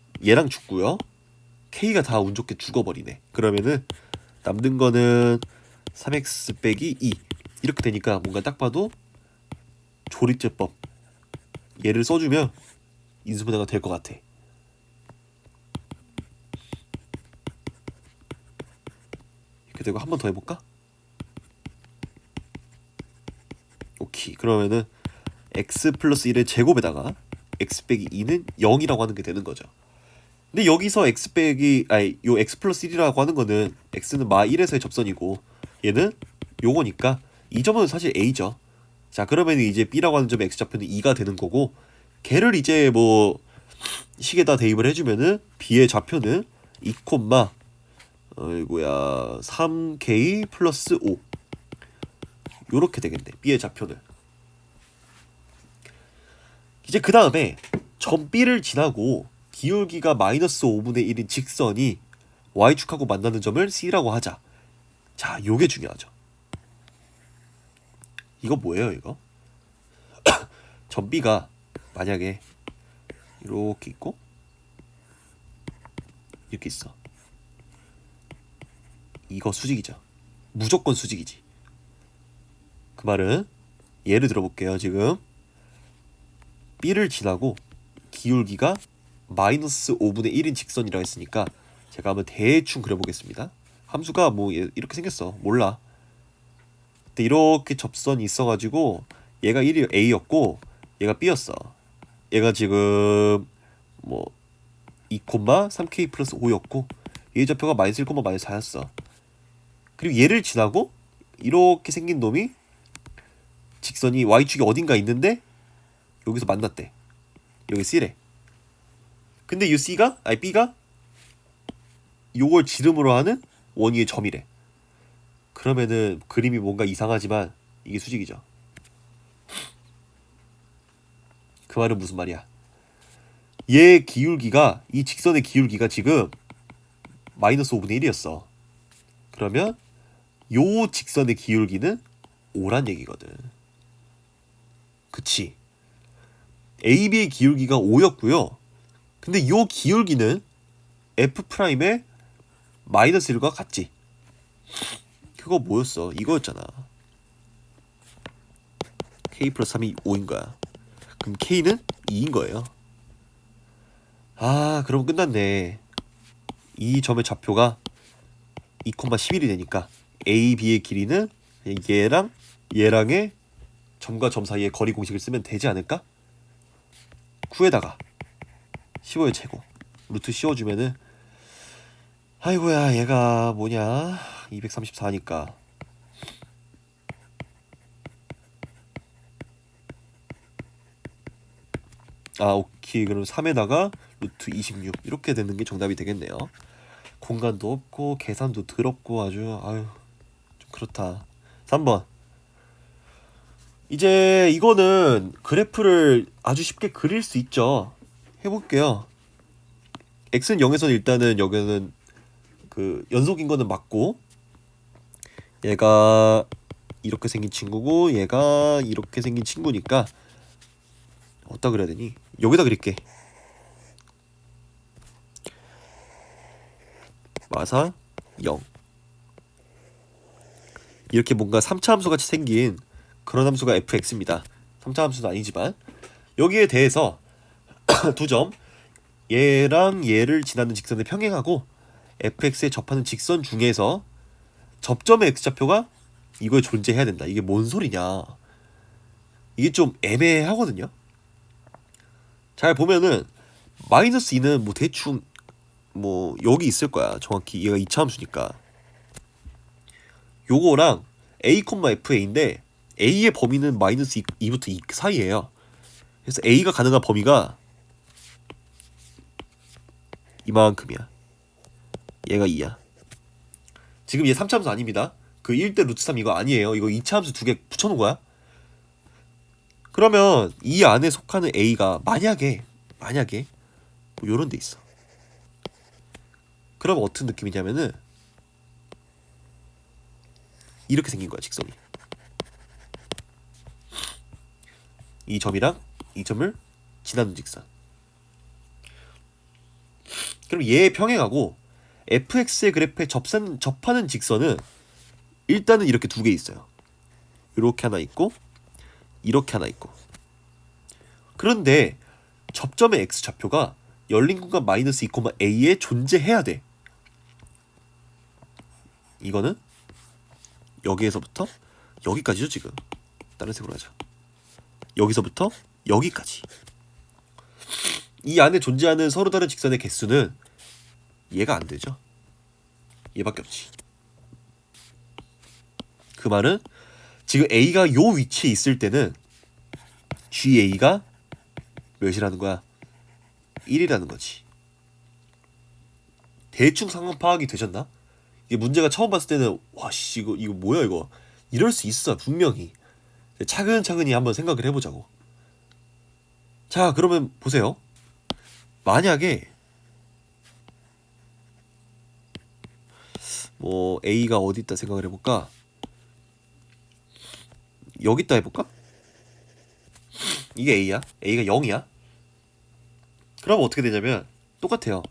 [SPEAKER 1] 죽고요. k가 다 운 좋게 죽어버리네. 그러면은 남는 거는 3x 빼기 2 이렇게 되니까 뭔가 딱 봐도 조립제법 얘를 써주면 인수분해가 될 것 같아. 이렇게 되고 한 번 더 해볼까? 오케이, 그러면은 x 플러스 1의 제곱에다가 x 빼기 2는 0이라고 하는 게 되는 거죠. 근데 여기서 x 플러스 1이라고 하는 거는 x는 마 1에서의 접선이고 얘는 요거니까 이 점은 사실 a죠. 자, 그러면 이제 b라고 하는 점의 x좌표는 2가 되는 거고 걔를 이제 뭐 식에다 대입을 해주면은 b의 좌표는 2, 어이구야 3k 플러스 5 요렇게 되겠네. b의 좌표는. 이제 그 다음에 점 b를 지나고 기울기가 마이너스 5분의 1인 직선이 y축하고 만나는 점을 c라고 하자. 자, 요게 중요하죠. 이거 뭐예요 이거? 점 b가 만약에 이렇게 있고 이렇게 있어. 이거 수직이죠. 무조건 수직이지. 그 말은 예를 들어볼게요. 지금 b를 지나고 기울기가 마이너스 5분의 1인 직선이라고 했으니까 제가 한번 대충 그려보겠습니다. 함수가 뭐 이렇게 생겼어. 몰라. 근데 이렇게 접선이 있어가지고 얘가 1이 a였고 얘가 b였어. 얘가 지금 뭐 2, 3k 플러스 5였고 얘의 좌표가 마이너스 1, 마이너스 4였어. 그리고 얘를 지나고 이렇게 생긴 놈이 직선이 y축이 어딘가 있는데 여기서 만났대. 여기 c래. 근데 이 b가 요걸 지름으로 하는 원위의 점이래. 그러면은 그림이 뭔가 이상하지만 이게 수직이죠. 그 말은 무슨 말이야? 얘 기울기가 이 직선의 기울기가 지금 마이너스 5분의 1이었어. 그러면 요 직선의 기울기는 5란 얘기거든. 그치? AB의 기울기가 5였고요. 근데 요 기울기는 F'의 마이너스 1과 같지? 그거 뭐였어? 이거였잖아. K 플러스 3이 5인 거야. 그럼 K는 2인 거예요. 아, 그럼 끝났네. 이 점의 좌표가 2,11이 되니까 A, B의 길이는 얘랑의 점과 점 사이의 거리 공식을 쓰면 되지 않을까? 9에다가 15의 제곱 루트 씌워주면은 아이고야 얘가 뭐냐 234니까 오케이. 그럼 3에다가 루트 26 이렇게 되는 게 정답이 되겠네요. 공간도 없고 계산도 더럽고 아주 좀 그렇다. 3번. 이제 이거는 그래프를 아주 쉽게 그릴 수 있죠. 해볼게요. x는 0에서는 일단은 여기는 그 연속인 거는 맞고, 얘가 이렇게 생긴 친구고 얘가 이렇게 생긴 친구니까 어디다 그려야 되니? 여기다 그릴게. 마사 0. 이렇게 뭔가 3차 함수 같이 생긴 그런 함수가 fx입니다. 3차 함수는 아니지만 여기에 대해서 두 점, 얘랑 얘를 지나는 직선을 평행하고 fx에 접하는 직선 중에서 접점의 x좌표가 이거에 존재해야 된다. 이게 뭔 소리냐? 이게 좀 애매하거든요. 잘 보면은 마이너스 2는 뭐 대충 뭐 여기 있을 거야. 정확히 얘가 2차 함수니까. 요거랑 a, fa인데 a의 범위는 마이너스 2부터 2 사이에요. 그래서 a가 가능한 범위가 이만큼이야. 얘가 2야. 지금 얘 3차 함수 아닙니다. 그 1대 루트 3 이거 아니에요. 이거 2차 함수 두 개 붙여놓은 거야. 그러면 이 안에 속하는 a가 만약에 뭐 요런 데 있어. 그럼 어떤 느낌이냐면은 이렇게 생긴 거야, 직선이. 이 점이랑 이 점을 지나는 직선. 그럼 얘 평행하고 fx의 그래프에 접하는 직선은 일단은 이렇게 두 개 있어요. 이렇게 하나 있고 이렇게 하나 있고. 그런데 접점의 x좌표가 열린 공간 마이너스 2, a에 존재해야 돼. 이거는 여기에서부터 여기까지죠. 지금 다른 색으로 하자. 여기서부터 여기까지. 이 안에 존재하는 서로 다른 직선의 개수는 얘가 안 되죠. 얘밖에 없지. 그 말은 지금 a가 요 위치에 있을 때는 ga가 몇이라는 거야? 1이라는 거지. 대충 상황 파악이 되셨나? 이게 문제가 처음 봤을 때는 와씨 이거 뭐야 이거, 이럴 수 있어 분명히. 차근차근히 한번 생각을 해보자고. 자, 그러면 보세요. 만약에 뭐 a가 어디 있다 생각을 해볼까? 여기 있다 해볼까? 이게 a야. a가 0이야. 그럼 어떻게 되냐면 똑같아요.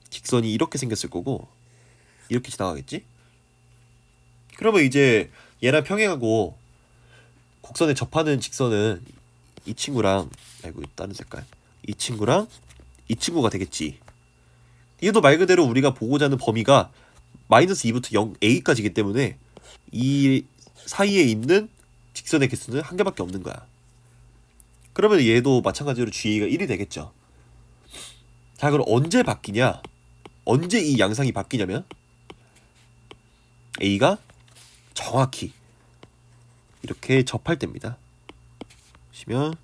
[SPEAKER 1] 직선이 이렇게 생겼을 거고 이렇게 지나가겠지? 그러면 이제 얘랑 평행하고 곡선에 접하는 직선은 이 친구랑, 아이고 다른 색깔, 이 친구랑 이 친구가 되겠지. 얘도 말 그대로 우리가 보고자 하는 범위가 마이너스 2부터 0, a까지이기 때문에 이 사이에 있는 직선의 개수는 한 개밖에 없는 거야. 그러면 얘도 마찬가지로 GA가 1이 되겠죠. 자, 그럼 언제 바뀌냐? 언제 이 양상이 바뀌냐면 A가 정확히 이렇게 접할 때입니다. 보시면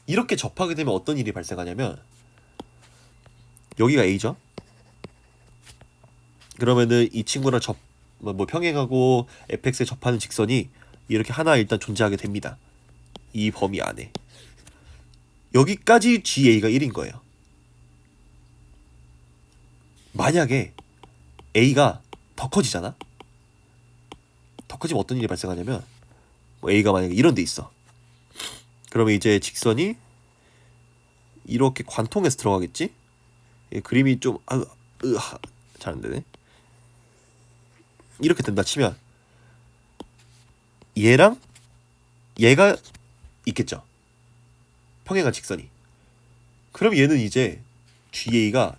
[SPEAKER 1] 이렇게 접하게 되면 어떤 일이 발생하냐면 여기가 A죠. 그러면은 이 친구랑 뭐 평행하고 fx에 접하는 직선이 이렇게 하나 일단 존재하게 됩니다. 이 범위 안에. 여기까지 GA가 1인 거예요. 만약에 A가 더 커지잖아? 더 커지면 어떤 일이 발생하냐면 뭐 A가 만약에 이런 데 있어. 그러면 이제 직선이 이렇게 관통해서 들어가겠지? 그림이 좀 잘 안 되네. 이렇게 된다 치면 얘랑 얘가 있겠죠. 평행한 직선이. 그럼 얘는 이제 GA가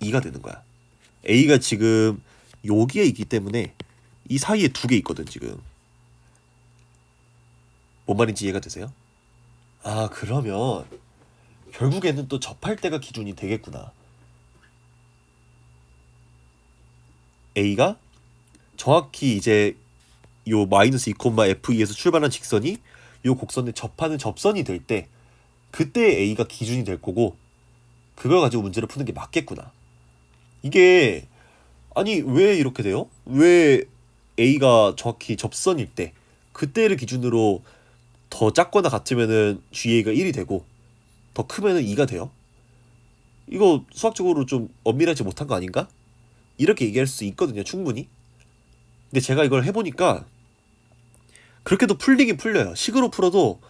[SPEAKER 1] 2가 되는 거야. A가 지금 여기에 있기 때문에 이 사이에 두 개 있거든 지금. 뭔 말인지 이해가 되세요? 아, 그러면 결국에는 또 접할 때가 기준이 되겠구나. A가 정확히 이제 요 마이너스 2,F2에서 출발한 직선이 요 곡선에 접하는 접선이 될 때 그때 A가 기준이 될 거고 그걸 가지고 문제를 푸는 게 맞겠구나. 이게 아니 왜 이렇게 돼요? 왜 A가 정확히 접선일 때 그때를 기준으로 더 작거나 같으면은 GA가 1이 되고 더 크면은 2가 돼요? 이거 수학적으로 좀 엄밀하지 못한 거 아닌가? 이렇게 얘기할 수 있거든요, 충분히. 근데 제가 이걸 해보니까 그렇게도 풀리긴 풀려요. 식으로 풀어도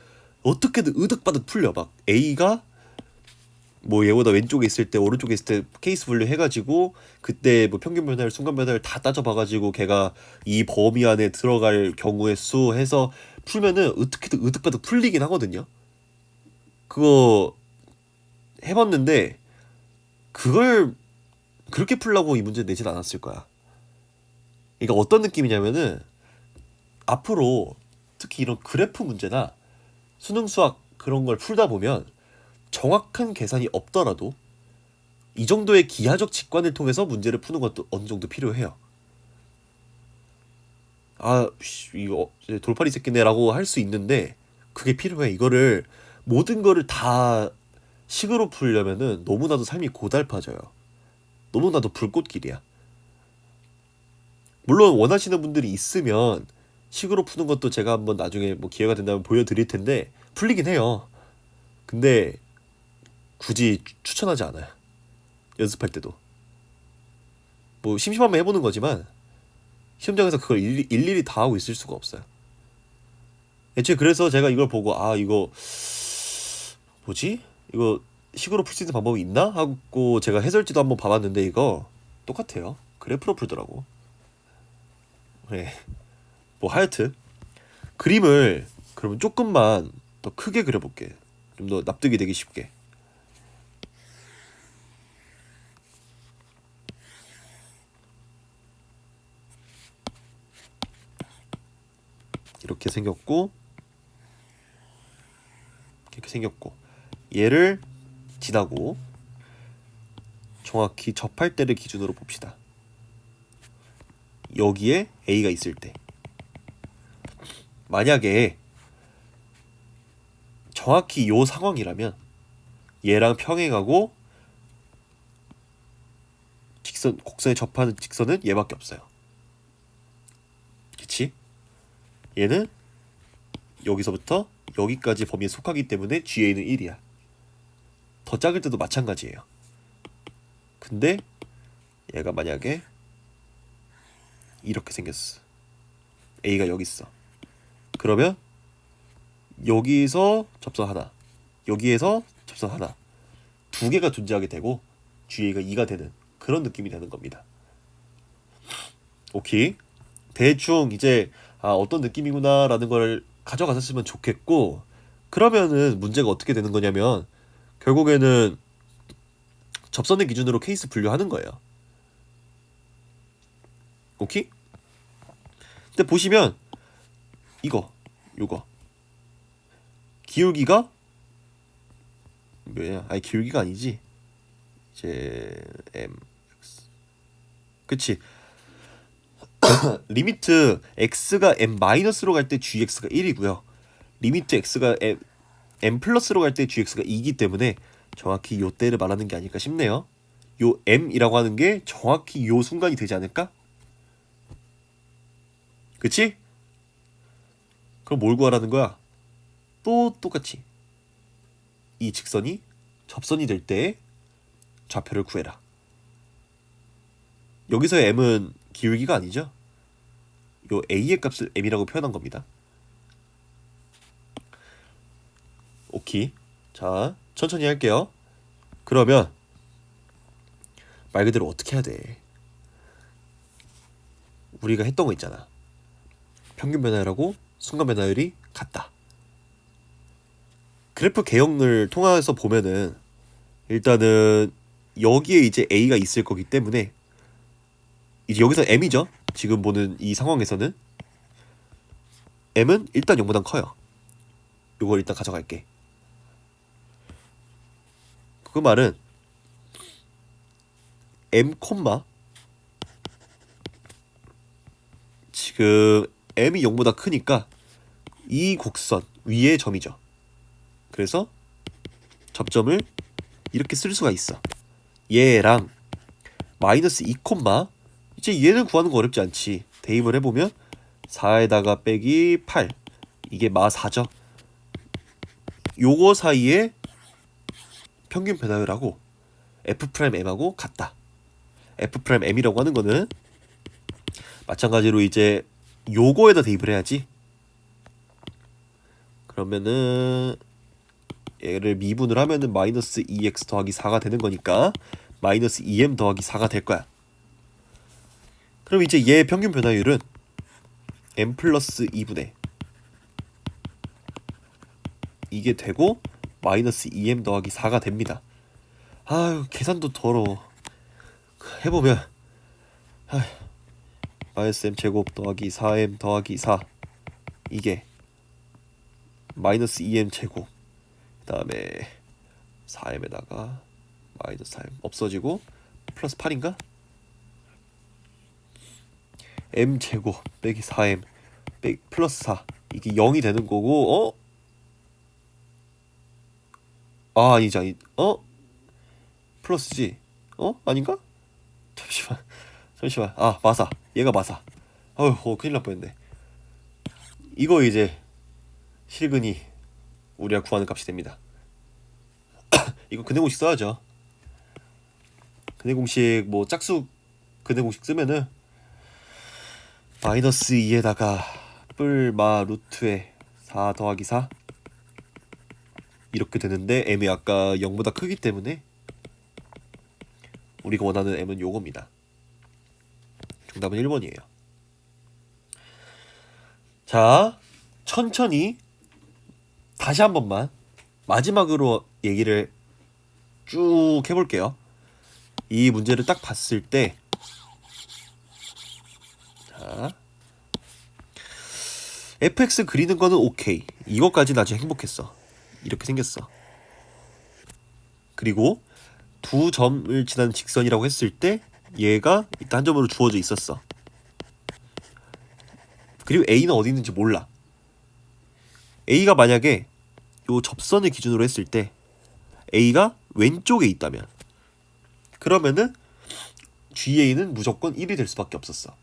[SPEAKER 1] 어떻게든 으득바득 풀려. 막 A가 뭐 얘보다 왼쪽에 있을 때 오른쪽에 있을 때 케이스 분류 해가지고 그때 뭐 평균 변화율 순간 변화율 다 따져봐가지고 걔가 이 범위 안에 들어갈 경우의 수 해서 풀면은 어떻게든 으득바득 풀리긴 하거든요. 그거 해봤는데 그걸 그렇게 풀라고 이 문제 내진 않았을 거야. 그러니까 어떤 느낌이냐면은 앞으로 특히 이런 그래프 문제나 수능 수학 그런 걸 풀다 보면 정확한 계산이 없더라도 이 정도의 기하적 직관을 통해서 문제를 푸는 것도 어느 정도 필요해요. 아, 이거 돌팔이 새끼네라고 할 수 있는데 그게 필요해. 이거를 모든 거를 다 식으로 풀려면은 너무나도 삶이 고달파져요. 너무나도 불꽃길이야. 물론 원하시는 분들이 있으면 식으로 푸는 것도 제가 한번 나중에 뭐 기회가 된다면 보여드릴 텐데 풀리긴 해요. 근데 굳이 추천하지 않아요. 연습할 때도. 뭐 심심하면 해보는 거지만 시험장에서 그걸 일일이 다 하고 있을 수가 없어요. 애초에 그래서 제가 이걸 보고 아 이거 뭐지? 이거 식으로 풀 수 있는 방법이 있나? 하고 제가 해설지도 한번 봐봤는데 이거 똑같아요. 그래프로 풀더라고. 그래. 뭐 하여튼 그림을 그러면 조금만 더 크게 그려볼게. 좀 더 납득이 되기 쉽게. 이렇게 생겼고 이렇게 생겼고 얘를 지나고 정확히 접할 때를 기준으로 봅시다. 여기에 A가 있을 때 만약에 정확히 요 상황이라면 얘랑 평행하고 직선 곡선에 접하는 직선은 얘밖에 없어요. 그치? 얘는 여기서부터 여기까지 범위에 속하기 때문에 GA는 1이야. 더 작을 때도 마찬가지예요. 근데 얘가 만약에 이렇게 생겼어. A가 여기 있어. 그러면 여기서 접선 하나, 여기에서 접선 하나, 두 개가 존재하게 되고 GA가 2가 되는 그런 느낌이 되는 겁니다. 오케이. 대충 이제 어떤 느낌이구나 라는 걸 가져가셨으면 좋겠고 그러면은 문제가 어떻게 되는 거냐면 결국에는 접선의 기준으로 케이스 분류하는 거예요. 오케이? 근데 보시면 요거 기울기가 뭐야? 아니 기울기가 아니지. 이제 m 그치. 리미트 x가 m 마이너스로 갈 때 gx가 1이고요. 리미트 x가 m 플러스로 갈 때 gx가 2이기 때문에 정확히 요 때를 말하는 게 아닐까 싶네요. 요 m이라고 하는 게 정확히 요 순간이 되지 않을까? 그치? 그럼 뭘 구하라는 거야? 또 똑같이 이 직선이 접선이 될 때 좌표를 구해라. 여기서의 m은 기울기가 아니죠? 요 a의 값을 m이라고 표현한 겁니다. 오케이. 자, 천천히 할게요. 그러면 말 그대로 어떻게 해야 돼? 우리가 했던 거 있잖아. 평균 변화율하고 순간 변화율이 같다. 그래프 개형을 통해서 보면은 일단은 여기에 이제 A가 있을 거기 때문에 이제 여기서 M이죠. 지금 보는 이 상황에서는 M은 일단 0보단 커요. 이걸 일단 가져갈게. 그 말은 M, 지금 m이 0보다 크니까 이 곡선 위에 점이죠. 그래서 접점을 이렇게 쓸 수가 있어. 얘랑 마이너스 2 콤마, 이제 얘는 구하는 거 어렵지 않지. 대입을 해보면 4에다가 빼기 8, 이게 마 4죠. 요거 사이에 평균 변화율하고 F'M하고 같다. F'M이라고 하는 거는 마찬가지로 이제 요거에다 대입을 해야지. 그러면은 얘를 미분을 하면은 마이너스 2x 더하기 4가 되는 거니까 마이너스 2m 더하기 4가 될 거야. 그럼 이제 얘 평균 변화율은 m 플러스 2분의 이게 되고 마이너스 2m 더하기 4가 됩니다. 아유, 계산도 더러워. 해보면 마이너스 m 제곱 더하기 4m 더하기 4, 이게 마이너스 2m 제곱, 그 다음에 4m에다가 마이너스 4m 없어지고 플러스 8인가? m 제곱 빼기 4m 빼기 플러스 4, 이게 0이 되는 거고. 아니지. 플러스지. 아닌가? 잠시만. 마사. 얘가 마사. 큰일 날 뻔했네. 이거 이제 실근이 우리가 구하는 값이 됩니다. 이거 근해 공식 써야죠. 근해 공식 뭐 짝수 근해 공식 쓰면은 마이너스 2에다가 뿔마 루트에 4 더하기 4 이렇게 되는데 m이 아까 0보다 크기 때문에 우리가 원하는 m은 요겁니다. 정답은 1번이에요. 자, 천천히 다시 한 번만 마지막으로 얘기를 쭉 해볼게요. 이 문제를 딱 봤을 때, 자, fx 그리는 거는 오케이. 이것까지는 아주 행복했어. 이렇게 생겼어. 그리고 두 점을 지나는 직선이라고 했을 때 얘가 일단 한 점으로 주어져 있었어. 그리고 A는 어디 있는지 몰라. A가 만약에 요 접선을 기준으로 했을 때 A가 왼쪽에 있다면 그러면은 GA는 무조건 1이 될 수밖에 없었어.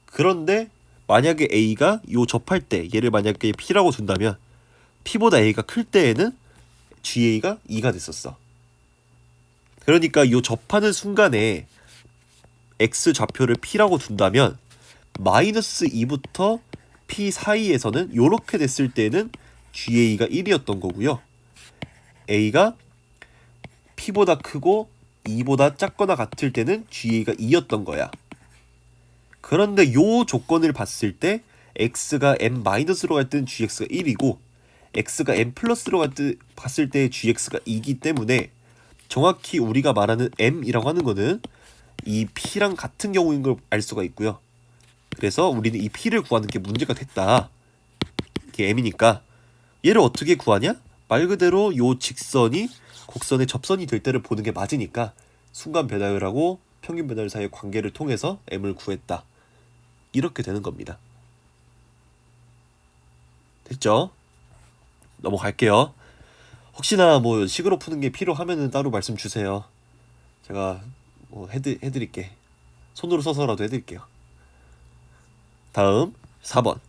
[SPEAKER 1] 그런데 만약에 A가 요 접할 때 얘를 만약에 P라고 둔다면 P보다 A가 클 때에는 GA가 2가 됐었어. 그러니까 요 접하는 순간에 X 좌표를 P라고 둔다면 마이너스 2부터 P 사이에서는 요렇게 됐을 때는 GA가 1이었던 거고요. A가 P보다 크고 2보다 작거나 같을 때는 GA가 2였던 거야. 그런데 요 조건을 봤을 때 X가 M-로 갈 때는 GX가 1이고 X가 M+로 봤을 때 GX가 2이기 때문에 정확히 우리가 말하는 M이라고 하는 거는 이 P랑 같은 경우인 걸 알 수가 있고요. 그래서 우리는 이 P를 구하는 게 문제가 됐다. 이게 M이니까 얘를 어떻게 구하냐? 말 그대로 요 직선이 곡선의 접선이 될 때를 보는 게 맞으니까 순간 변화율하고 평균 변화율 사이의 관계를 통해서 M을 구했다. 이렇게 되는 겁니다. 됐죠? 넘어갈게요. 혹시나 뭐 식으로 푸는 게 필요하면은 따로 말씀 주세요. 제가 뭐 해드릴게. 손으로 써서라도 해드릴게요. 다음 4번.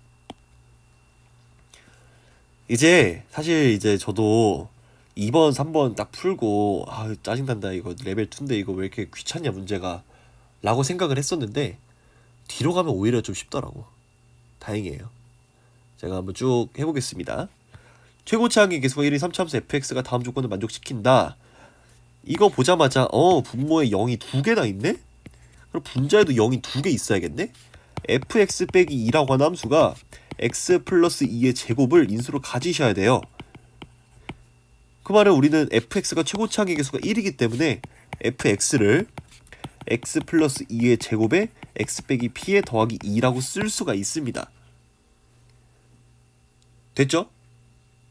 [SPEAKER 1] 이제 사실 이제 저도 2번 3번 딱 풀고 짜증난다, 이거 레벨 2인데 이거 왜 이렇게 귀찮냐 문제가 라고 생각을 했었는데 뒤로 가면 오히려 좀 쉽더라고. 다행이에요. 제가 한번 쭉 해보겠습니다. 최고치 항의 계수가 1인 3차함수 fx가 다음 조건을 만족시킨다. 이거 보자마자 분모에 0이 2개나 있네? 그럼 분자에도 0이 2개 있어야겠네? fx 빼기 2라고 하는 함수가 x 플러스 2의 제곱을 인수로 가지셔야 돼요. 그 말은 우리는 fx가 최고치 항의 계수가 1이기 때문에 fx를 x 플러스 2의 제곱에 x 빼기 p에 더하기 2라고 쓸 수가 있습니다. 됐죠?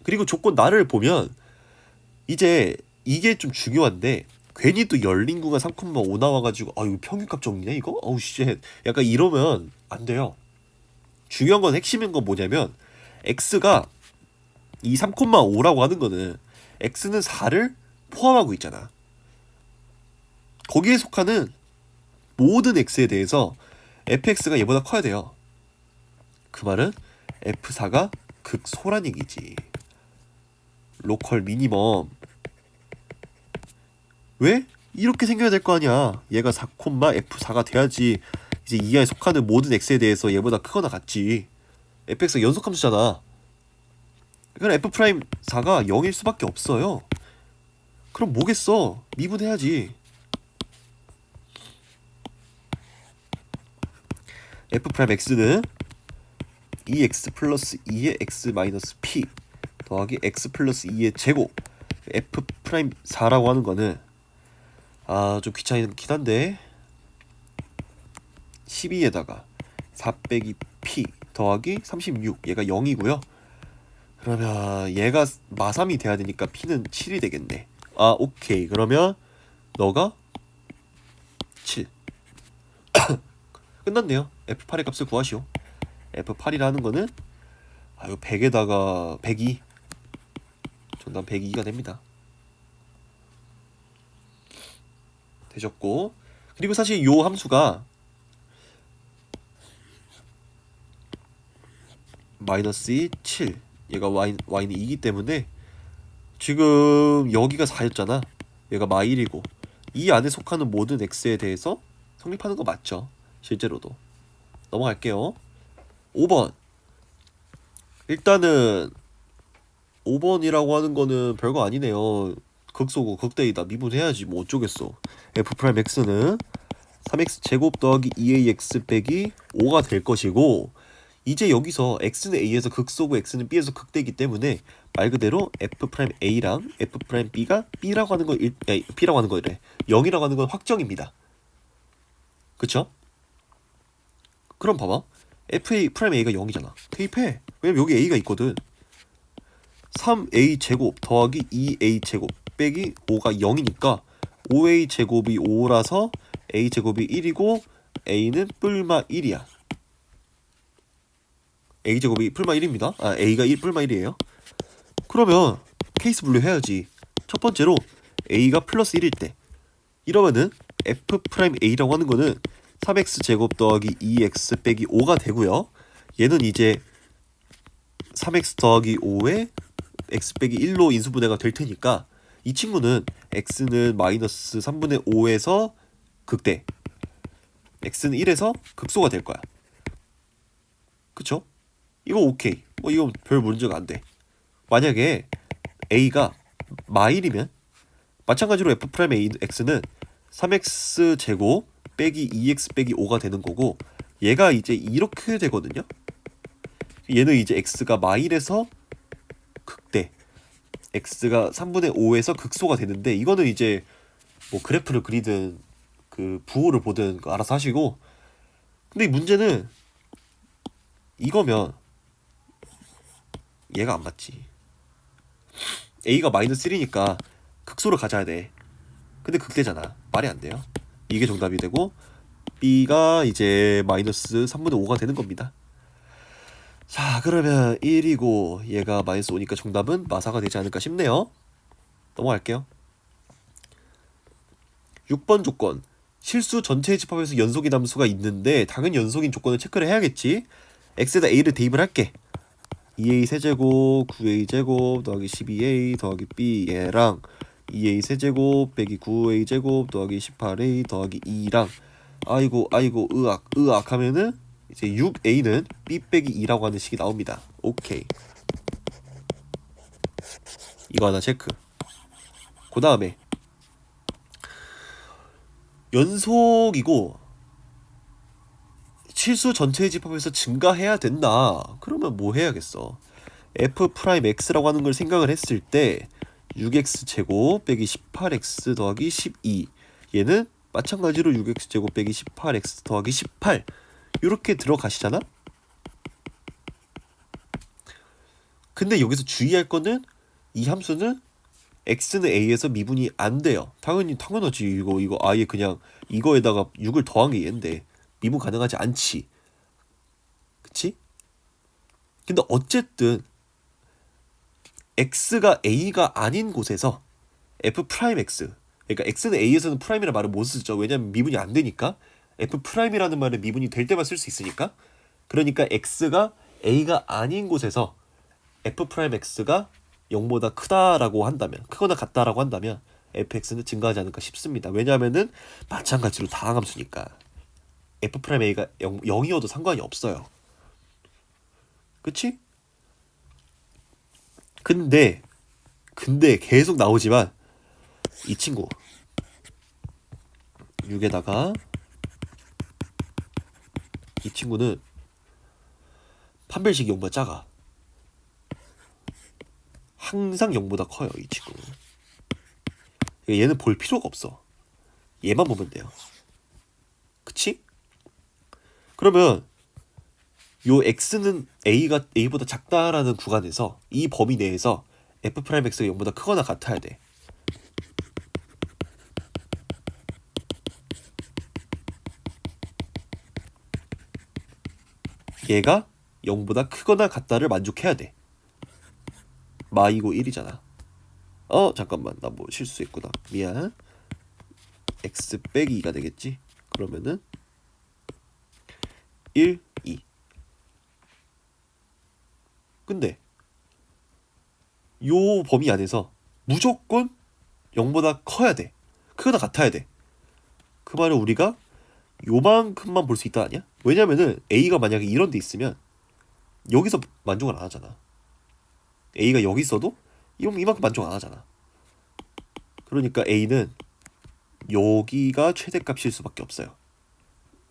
[SPEAKER 1] 그리고 조건 나를 보면 이제 이게 좀 중요한데 괜히 또 열린 구간 3,5 나와가지고 이거 평균값 정리네 이거? 씨 약간 이러면 안 돼요. 중요한 건 핵심인 건 뭐냐면 x가 이 3,5라고 하는 거는 x는 4를 포함하고 있잖아. 거기에 속하는 모든 x에 대해서 fx가 얘보다 커야 돼요. 그 말은 f4가 극소란 얘기지. 로컬 미니멈. 왜? 이렇게 생겨야 될 거 아니야. 얘가 4, f4가 돼야지 이제 이하에 속하는 모든 x에 대해서 얘보다 크거나 같지. fx가 연속함수잖아. 그럼 f'4가 0일 수밖에 없어요. 그럼 뭐겠어? 미분해야지. f'x는 2x 플러스 2의 x 마이너스 p 더하기 x 플러스 2의 제곱 f'4라고 하는 거는 좀 귀찮긴 한데 12에다가 4 빼기 p 더하기 36 얘가 0이고요. 그러면 얘가 마3이 돼야 되니까 p는 7이 되겠네. 오케이. 그러면 너가 7 끝났네요. f8의 값을 구하시오. f8이라는 거는 이거 100에다가 102 정답 102가 됩니다. 되셨고, 그리고 사실 요 함수가 마이너스 7 얘가 y는 2이기 때문에 지금 여기가 4였잖아. 얘가 마1이고 이 안에 속하는 모든 x에 대해서 성립하는 거 맞죠? 실제로도. 넘어갈게요. 5번. 일단은 5번이라고 하는 거는 별거 아니네요. 극소고 극대이다. 미분해야지 뭐 어쩌겠어. f'x는 3x 제곱 더하기 2ax 빼기 5가 될 것이고, 이제 여기서 x는 a에서 극소고 x는 b에서 극대이기 때문에 말 그대로 f'a랑 f'b가 b라고 하는 거 b라고 하는 거래. 0이라고 하는 건 확정입니다. 그쵸? 그럼 봐봐. f'a가 0이잖아. 대입해. 왜냐면 여기 a가 있거든. 3a 제곱 더하기 2a 제곱 빼기 5가 0이니까 5a 제곱이 5라서 a 제곱이 1이고 a는 뿔마 1이야. a 제곱이 뿔마 1입니다. a가 1 뿔마 1이에요. 그러면 케이스 분류해야지. 첫 번째로 a가 플러스 1일 때, 이러면은 f'a라고 하는 거는 3x 제곱 더하기 2x 빼기 5가 되고요. 얘는 이제 3x 더하기 5에 x 빼기 1로 인수분해가 될 테니까 이 친구는 x는 마이너스 3분의 5에서 극대, x는 1에서 극소가 될 거야. 그쵸? 이거 오케이. 이건 별 문제가 안 돼. 만약에 a가 마1이면 마찬가지로 f'x는 3x 제곱 빼기 2x 빼기 5가 되는 거고, 얘가 이제 이렇게 되거든요. 얘는 이제 x가 마1에서 극대, x가 3분의 5에서 극소가 되는데, 이거는 이제 뭐 그래프를 그리든 그 부호를 보든 알아서 하시고, 근데 이 문제는 이거면 얘가 안 맞지. a가 마이너스 1이니까 극소를 가져야 돼. 근데 극대잖아. 말이 안 돼요. 이게 정답이 되고 b가 이제 마이너스 3분의 5가 되는 겁니다. 자, 그러면 1이고 얘가 마이너스 5니까 정답은 마사가 되지 않을까 싶네요. 넘어갈게요. 6번 조건. 실수 전체의 집합에서 연속인 함수가 있는데 당연히 연속인 조건을 체크를 해야겠지. x에다 a를 대입을 할게. 2a 세제곱 9a 제곱 더하기 12a 더하기 b 얘랑 2a 세제곱 빼기 9a 제곱 더하기 18a 더하기 2랑 아이고 으악 하면은 이제 6a는 b 빼기 2라고 하는 식이 나옵니다. 오케이. 이거 하나 체크. 그 다음에 연속이고 실수 전체의 집합에서 증가해야 된다. 그러면 뭐 해야겠어? f'x라고 하는 걸 생각을 했을 때 6x 제곱 빼기 18x 더하기 12, 얘는 마찬가지로 6x 제곱 빼기 18x 더하기 18 이렇게 들어가시잖아? 근데 여기서 주의할 거는 이 함수는 x는 a에서 미분이 안 돼요. 당연하지. 이거 아예 그냥 이거에다가 6을 더한 게 얘인데 미분 가능하지 않지. 그치? 근데 어쨌든 x가 a가 아닌 곳에서 f 프라임 x, 그러니까 x는 a에서는 프라임이라는 말을 못 쓰죠. 왜냐면 미분이 안 되니까. f 프라임이라는 말은 미분이 될 때만 쓸 수 있으니까. 그러니까 x가 a가 아닌 곳에서 f 프라임 x가 0보다 크다라고 한다면, 크거나 같다라고 한다면 fx는 증가하지 않을까 싶습니다. 왜냐하면은 마찬가지로 다항함수니까 f 프라임 a가 0이어도 상관이 없어요. 그치? 근데 계속 나오지만 이 친구 6에다가 이 친구는 판별식이 0보다 작아. 항상 0보다 커요, 이 친구. 얘는 볼 필요가 없어. 얘만 보면 돼요. 그치? 그러면 요 x는 a가 a보다 작다라는 구간에서 이 범위 내에서 f 프라임 x가 0보다 크거나 같아야 돼. 얘가 0보다 크거나 같다를 만족해야 돼. 마이고 1이잖아. 잠깐만, 나 뭐 실수했구나. 미안. x 빼기 2가 되겠지? 그러면은 1, 2. 근데 요 범위 안에서 무조건 0보다 커야 돼. 크거나 같아야 돼. 그 말은 우리가 요만큼만 볼 수 있다 아니야? 왜냐면은 a가 만약에 이런 데 있으면 여기서 만족을 안 하잖아. a가 여기 있어도 이만큼 만족 안 하잖아. 그러니까 a는 여기가 최대값일 수밖에 없어요.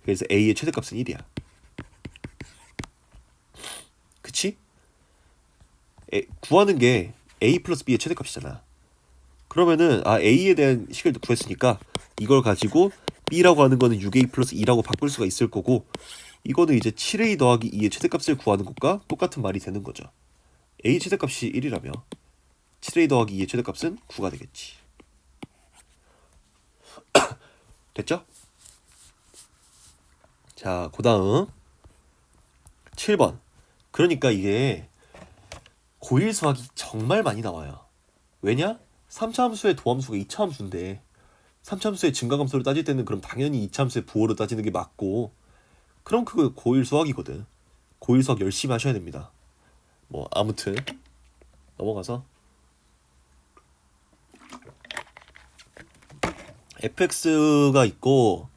[SPEAKER 1] 그래서 a의 최대값은 1이야. 그치? 구하는 게 a 플러스 b의 최대값이잖아. 그러면은 a에 대한 식을 구했으니까 이걸 가지고 b라고 하는 거는 6a 플러스 2라고 바꿀 수가 있을 거고, 이거는 이제 7a 더하기 2의 최대값을 구하는 것과 똑같은 말이 되는 거죠. a 최대값이 1이라며 7a 더하기 2의 최대값은 9가 되겠지. 됐죠? 자, 그 다음 7번. 그러니까 이게 고1 수학이 정말 많이 나와요. 왜냐? 3차 함수의 도함수가 2차 함수인데 3차 함수의 증가함수로 따질 때는 그럼 당연히 2차 함수의 부호로 따지는 게 맞고, 그럼 그거 고1 수학이거든. 고1 수학 열심히 하셔야 됩니다. 뭐 아무튼 넘어가서 fx가 있고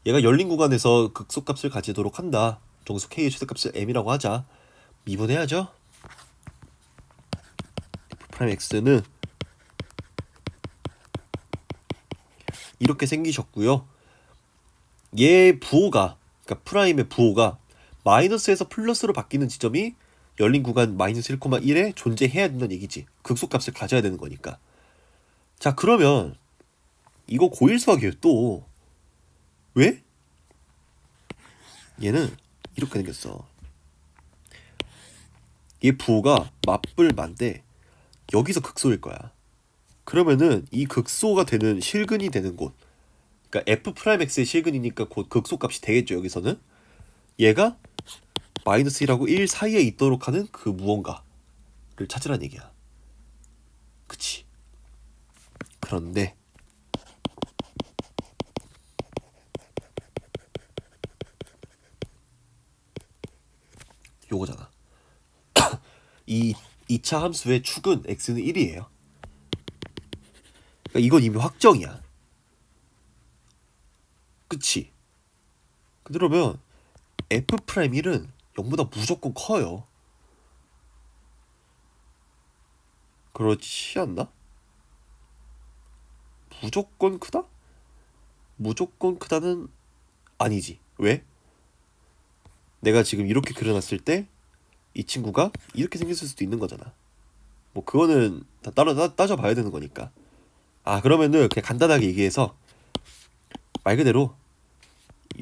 [SPEAKER 1] 얘가 열린 구간에서 극소값을 가지도록 한다. 정수 k의 최대값을 m이라고 하자. 미분해야죠. f' x는 이렇게 생기셨고요. 얘 부호가, 그러니까 프라임의 부호가 마이너스에서 플러스로 바뀌는 지점이 열린 구간 마이너스 1,1에 존재해야 된다는 얘기지. 극소값을 가져야 되는 거니까. 자, 그러면 이거 고1 수학이에요. 또 왜? 얘는 이렇게 생겼어. 얘 부호가 맞불만데 여기서 극소일 거야. 그러면은 이 극소가 되는 실근이 되는 곳, 그러니까 f'x의 실근이니까 곧 극소값이 되겠죠. 여기서는 얘가 마이너스 1하고 1 사이에 있도록 하는 그 무언가를 찾으란 얘기야. 그치? 그런데 요거잖아. 이 2차 함수의 축은 x는 1이에요. 그러니까 이건 이미 확정이야. 그치? 그러면 f'1은 0보다 무조건 커요. 그렇지 않나? 무조건 크다? 무조건 크다는 아니지. 왜? 내가 지금 이렇게 그려놨을 때 이 친구가 이렇게 생겼을 수도 있는 거잖아. 뭐 그거는 다 따져봐야 되는 거니까. 그러면은 그냥 간단하게 얘기해서 말 그대로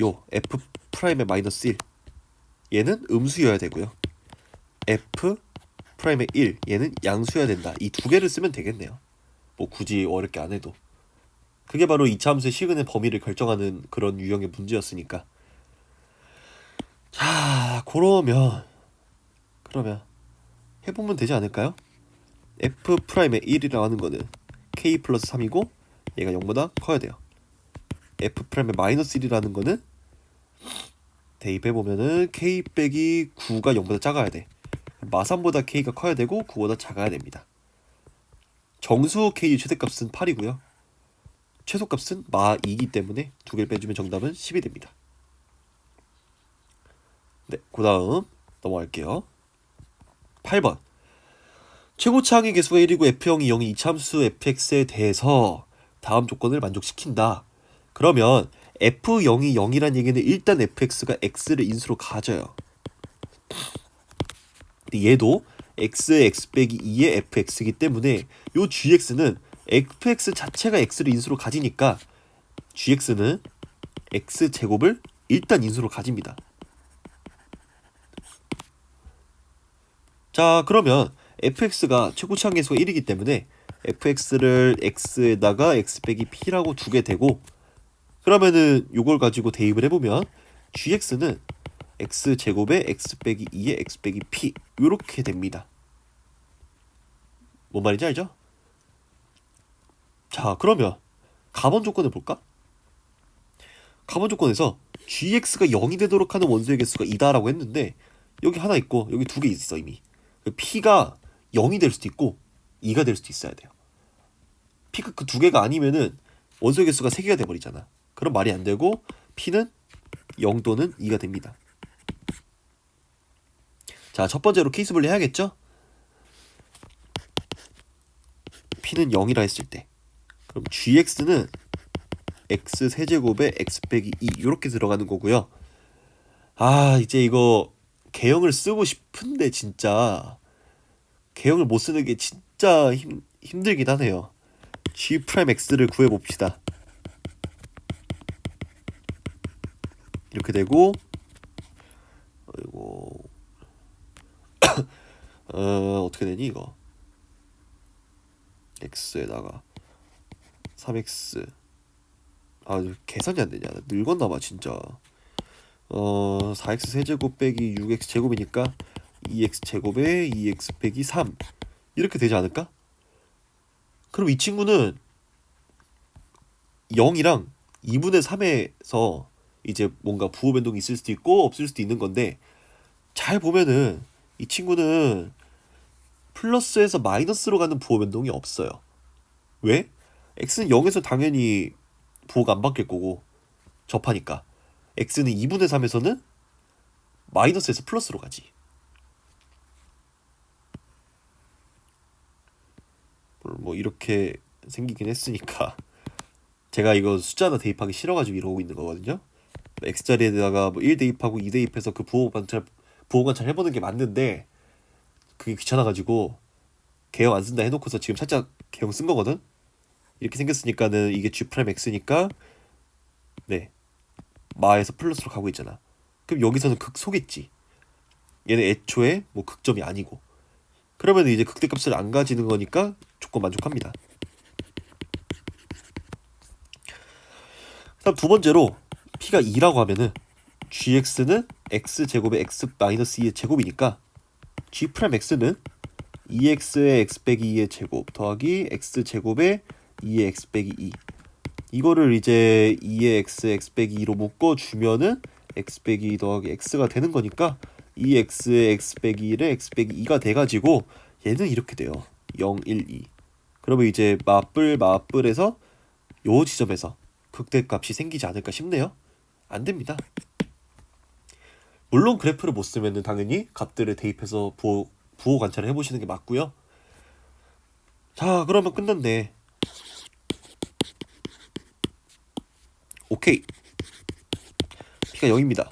[SPEAKER 1] 요 f'의 마이너스 1 얘는 음수여야 되고요. f'의 1 얘는 양수여야 된다. 이 두 개를 쓰면 되겠네요. 뭐 굳이 어렵게 안 해도. 그게 바로 2차 함수의 시그널 범위를 결정하는 그런 유형의 문제였으니까. 자, 그러면 그러면 해보면 되지 않을까요? f 프라임의 1이라고 하는 거는 k 플러스 3이고 얘가 0보다 커야 돼요. f 프라임의 마이너스 1이라는 거는 대입해보면은 k 빼기 9가 0보다 작아야 돼. 마3보다 k가 커야 되고 9보다 작아야 됩니다. 정수 k의 최대값은 8이고요. 최소값은 마2이기 때문에 두 개를 빼주면 정답은 10이 됩니다. 네, 그 다음 넘어갈게요. 8번. 최고차항의 개수가 1이고 f형이 0이 이차함수 fx에 대해서 다음 조건을 만족시킨다. 그러면 f0이 0이란 얘기는 일단 fx가 x를 인수로 가져요. 얘도 x 빼기 2의 fx이기 때문에 요 gx는 fx 자체가 x를 인수로 가지니까 gx는 x제곱을 일단 인수로 가집니다. 자, 그러면 fx가 최고차항 계수가 1이기 때문에 fx를 x에다가 x 빼기 p라고 두게 되고, 그러면은 요걸 가지고 대입을 해보면 gx는 x제곱에 x 빼기 2의 x 빼기 p 요렇게 됩니다. 뭔 말인지 알죠? 자, 그러면 가번 조건을 볼까? 가번 조건에서 gx가 0이 되도록 하는 원소의 개수가 2다라고 했는데 여기 하나 있고 여기 두 개 있어 이미. p가 0이 될 수도 있고 2가 될 수도 있어야 돼요. p가 그 두 개가 아니면은 원소의 개수가 3개가 돼버리잖아. 그럼 말이 안 되고 p는 0 또는 2가 됩니다. 자, 첫 번째로 케이스 분리 해야겠죠? p는 0이라 했을 때 그럼 gx는 x 세제곱에 x 빼기 2 이렇게 들어가는 거고요. 아, 이제 이거 개형을 쓰고 싶은데 진짜 개형을 못 쓰는 게 진짜 힘들긴 하네요. g 프라임 x를 구해봅시다. 이렇게 되고 이거 어떻게 되니 이거 x에다가 3x 계산이 안 되냐? 늙었나봐 진짜. 4x 세제곱 빼기 6x 제곱이니까 2x 제곱에 2x 빼기 3 이렇게 되지 않을까? 그럼 이 친구는 0이랑 2분의 3에서 이제 뭔가 부호 변동이 있을 수도 있고 없을 수도 있는 건데, 잘 보면은 이 친구는 플러스에서 마이너스로 가는 부호 변동이 없어요. 왜? x는 0에서 당연히 부호가 안 바뀔 거고 접하니까. x는 2분의 3에서는 마이너스에서 플러스로 가지. 뭐 이렇게 생기긴 했으니까 제가 이거 숫자 하나 대입하기 싫어가지고 이러고 있는 거거든요. x자리에다가 뭐 1 대입하고 2 대입해서 그 부호 관찰 해보는 게 맞는데 그게 귀찮아가지고 개형 안 쓴다 해놓고서 지금 살짝 개형 쓴 거거든. 이렇게 생겼으니까는 이게 g 프라임 x니까 네 마에서 플러스로 가고 있잖아. 그럼 여기서는 극소겠지. 얘는 애초에 뭐 극점이 아니고. 그러면 이제 극대값을 안 가지는 거니까 조건 만족합니다. 다음 두 번째로 p가 2라고 하면은 gx는 x제곱에 x 마이너스 2의 제곱이니까 g 프라임 x는 2x의 x 빼기 2의 제곱 더하기 x제곱에 2의 x 빼기 2 이거를 이제 2의 x 빼기 2로 묶어주면은 x 빼기 2 더하기 x가 되는 거니까 2x의 x 빼기 1에 x 빼기 2가 돼가지고 얘는 이렇게 돼요. 0, 1, 2. 그러면 이제 맞불에서 요 지점에서 극대값이 생기지 않을까 싶네요. 안 됩니다. 물론 그래프를 못 쓰면은 당연히 값들을 대입해서 부호 관찰을 해보시는 게 맞고요. 자, 그러면 끝났네. 오케이. p가 0입니다.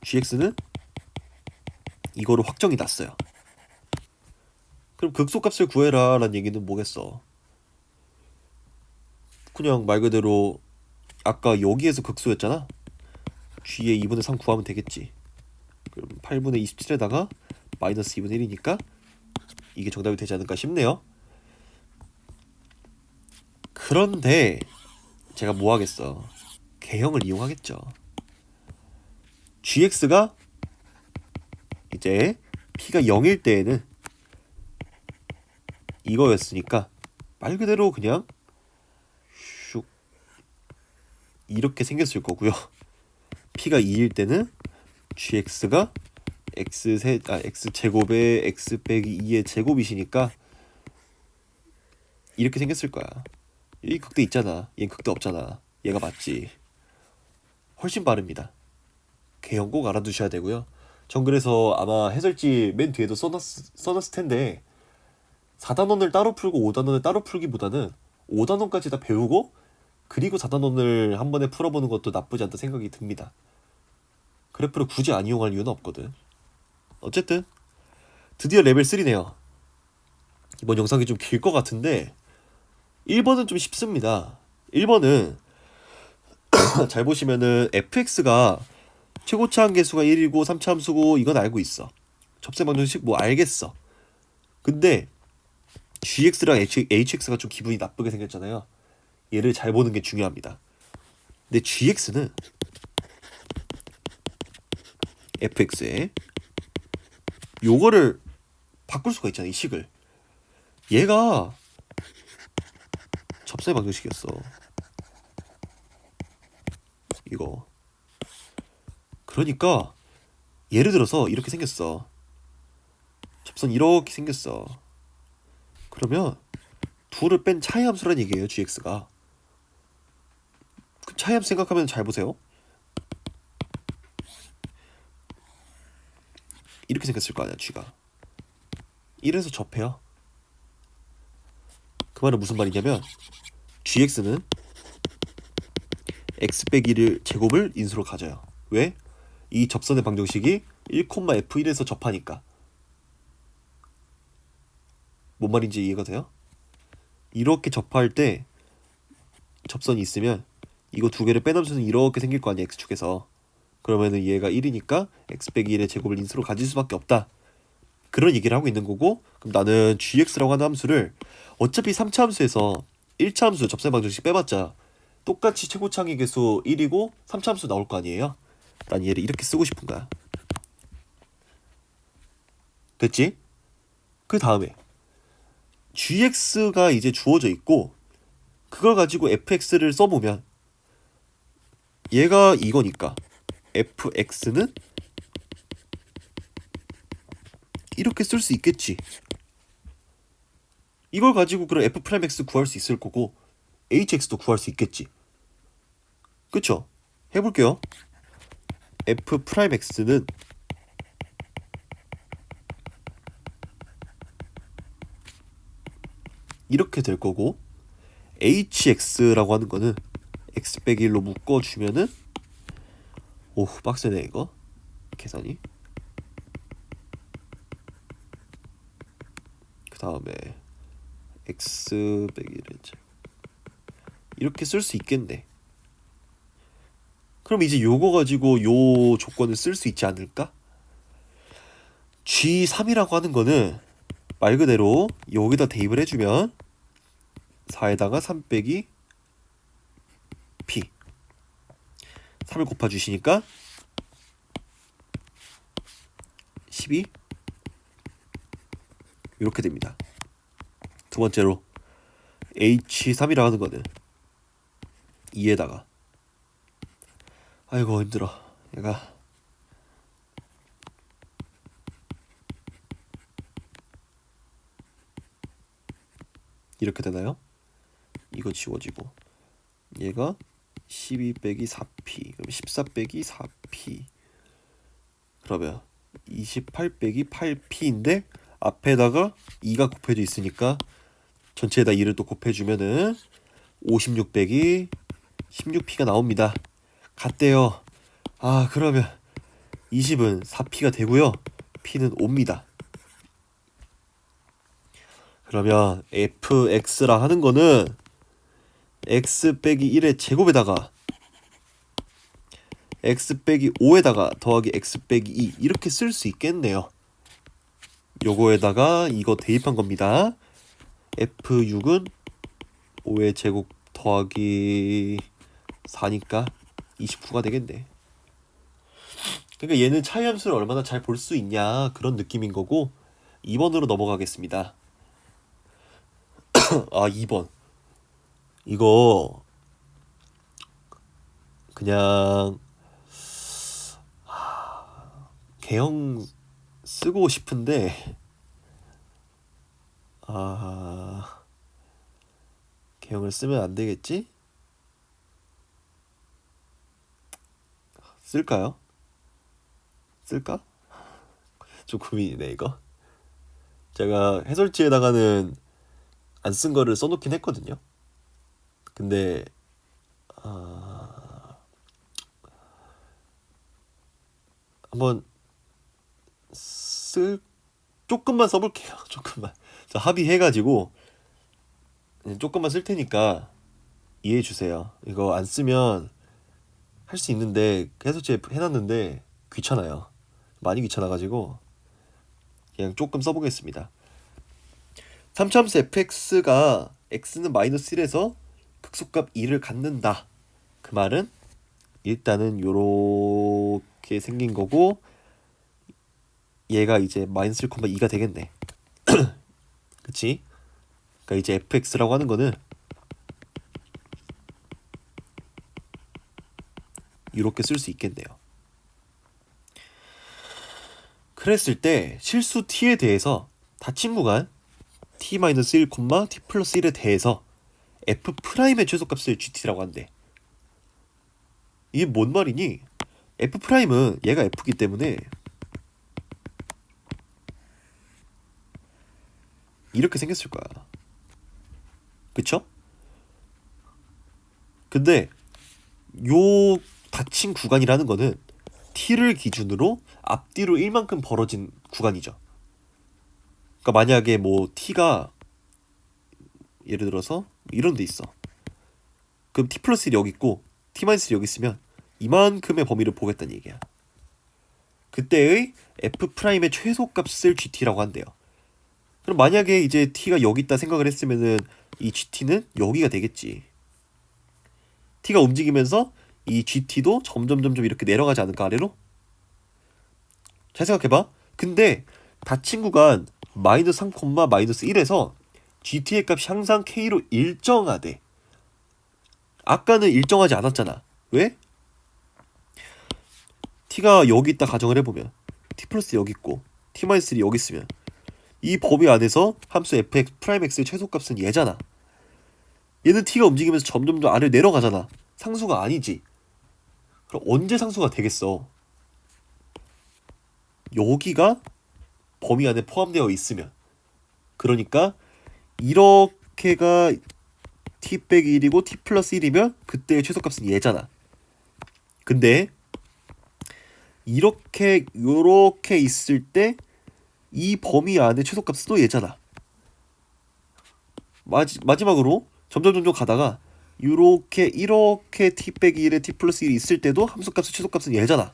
[SPEAKER 1] gx는 이거로 확정이 났어요. 그럼 극소값을 구해라 라는 얘기는 뭐겠어? 그냥 말 그대로 아까 여기에서 극소였잖아. g의 2분의 3 구하면 되겠지. 그럼 8분의 27에다가 마이너스 2분의 1이니까 이게 정답이 되지 않을까 싶네요. 그런데 제가 뭐 하겠어? 개형을 이용하겠죠. gx가 이제 P가 0일 때에는 이거였으니까 말 그대로 그냥 슉 이렇게 생겼을 거고요. P가 2일 때는 gx가 x제곱에 x 빼기 2의 제곱이시니까 이렇게 생겼을 거야. 이 극대 있잖아. 얘는 극대 없잖아. 얘가 맞지. 훨씬 빠릅니다. 개형 꼭 알아두셔야 되고요. 전 그래서 아마 해설지 맨 뒤에도 써놨을 텐데 4단원을 따로 풀고 5단원을 따로 풀기보다는 5단원까지 다 배우고 그리고 4단원을 한 번에 풀어보는 것도 나쁘지 않다 생각이 듭니다. 그래프를 굳이 안 이용할 이유는 없거든. 어쨌든 드디어 레벨 3네요. 이번 영상이 좀 길 것 같은데 1번은 좀 쉽습니다. 1번은 잘 보시면은 fx가 최고차 함계수가 1이고 3차 함수고 이건 알고 있어. 접셈방정식 뭐 알겠어. 근데 gx랑 hx가 좀 기분이 나쁘게 생겼잖아요. 얘를 잘 보는 게 중요합니다. 근데 gx는 fx에 요거를 바꿀 수가 있잖아. 이 식을. 얘가 접셈방정식이었어. 이거. 그러니까 예를 들어서 이렇게 생겼어. 접선 이렇게 생겼어. 그러면 둘을 뺀 차이 함수란 얘기예요. gx가. 그 차이 함수 생각하면 잘 보세요. 이렇게 생겼을 거 아니야. g가. 1에서 접해요. 그 말은 무슨 말이냐면 gx는 x 빼기 1을 제곱을 인수로 가져요. 왜? 이 접선의 방정식이 1,f1에서 접하니까. 뭔 말인지 이해가 돼요? 이렇게 접할 때 접선이 있으면 이거 두 개를 빼놓으면 이렇게 생길 거 아니야. x축에서. 그러면은 얘가 1이니까 x 빼기 1의 제곱을 인수로 가질 수밖에 없다. 그런 얘기를 하고 있는 거고, 그럼 나는 gx라고 하는 함수를 어차피 3차 함수에서 1차 함수 접선 방정식 빼봤자 똑같이 최고차항의 개수 1이고 3차 함수 나올 거 아니에요? 난 얘를 이렇게 쓰고 싶은 거야. 됐지? 그 다음에 gx가 이제 주어져 있고 그걸 가지고 fx를 써보면 얘가 이거니까 fx는 이렇게 쓸 수 있겠지. 이걸 가지고 그럼 f'x 구할 수 있을 거고 hx도 구할 수 있겠지. 그쵸? 해볼게요. f'x는 이렇게 될 거고 hx라고 하는 거는 x 빼기 1로 묶어주면은 오 빡세네 이거 계산이. 그 다음에 x 빼기 1을 이렇게 쓸 수 있겠네. 그럼 이제 요거 가지고 요 조건을 쓸 수 있지 않을까? G3이라고 하는 거는 말 그대로 여기다 대입을 해주면 4에다가 3 빼기 P 3을 곱해주시니까 12 이렇게 됩니다. 두 번째로 H3이라고 하는 거는 2에다가 아이고 힘들어. 얘가 이렇게 되나요? 이거 지워지고 얘가 12 빼기 4p 그럼 14 빼기 4p 그러면 28 빼기 8p인데 앞에다가 2가 곱해져 있으니까 전체에다 2를 또 곱해주면은 56 빼기 16p가 나옵니다. 같대요. 아 그러면 20은 4p가 되고요. p는 5입니다. 그러면 fx라 하는 거는 x 빼기 1의 제곱에다가 x 빼기 5에다가 더하기 x 빼기 2 이렇게 쓸 수 있겠네요. 요거에다가 이거 대입한 겁니다. f6은 5의 제곱 더하기 4니까 29가 되겠네. 그러니까 얘는 차이 함수를 얼마나 잘 볼 수 있냐 그런 느낌인 거고 2번으로 넘어가겠습니다. 아 2번 이거 그냥 개형 쓰고 싶은데 개형을 쓰면 안 되겠지? 쓸까요? 쓸까? 좀 고민이네 이거. 제가 해설지에다가는 안 쓴 거를 써놓긴 했거든요. 근데 한번 조금만 써볼게요. 조금만. 저 합의해가지고 조금만 쓸 테니까 이해해 주세요. 이거 안 쓰면 할 수 있는데 해설지에 해놨는데 귀찮아요. 많이 귀찮아가지고 그냥 조금 써보겠습니다. 3차함수 fx가 x는 마이너스 1에서 극소값 2를 갖는다. 그 말은 일단은 요렇게 생긴 거고 얘가 이제 마이너스 1,2가 되겠네. 그치? 그러니까 이제 fx라고 하는 거는 이렇게 쓸 수 있겠네요. 그랬을 때 실수 t에 대해서 닫힌 구간 t-1, t 플러스 1에 대해서 f'의 최소값을 gt라고 한대. 이게 뭔 말이니? f'은 얘가 f기 때문에 이렇게 생겼을 거야. 그쵸? 근데 요 닫힌 구간이라는 거는 t를 기준으로 앞뒤로 1만큼 벌어진 구간이죠. 그러니까 만약에 뭐 t가 예를 들어서 이런 데 있어. 그럼 t 플러스 1이 여기 있고 t 마이너스 1이 여기 있으면 이만큼의 범위를 보겠다는 얘기야. 그때의 f'의 최소값을 gt라고 한대요. 그럼 만약에 이제 t가 여기 있다 생각을 했으면은 이 gt는 여기가 되겠지. t가 움직이면서 이 gt도 점점 이렇게 내려가지 않을까 아래로? 잘 생각해봐. 근데 닫힌 구간 마이너스 3, 마이너스 1에서 gt의 값이 항상 k로 일정하대. 아까는 일정하지 않았잖아. 왜? t가 여기 있다 가정을 해보면 t 플러스 여기 있고 t 마이너스 1이 여기 있으면 이 범위 안에서 함수 fx 프라임 x의 최소값은 얘잖아. 얘는 t가 움직이면서 점점 더 아래로 내려가잖아. 상수가 아니지. 그럼 언제 상수가 되겠어? 여기가 범위 안에 포함되어 있으면. 그러니까 이렇게가 t 빼기 1이고 t 플러스 1이면 그때의 최소값은 얘잖아. 근데 이렇게 요렇게 있을 때 이 범위 안에 최소값은 또 얘잖아. 마지막으로 점점 가다가 이렇게 t 빼기 1에 t 플러스 1이 있을 때도 함수값의 최소값은 얘잖아.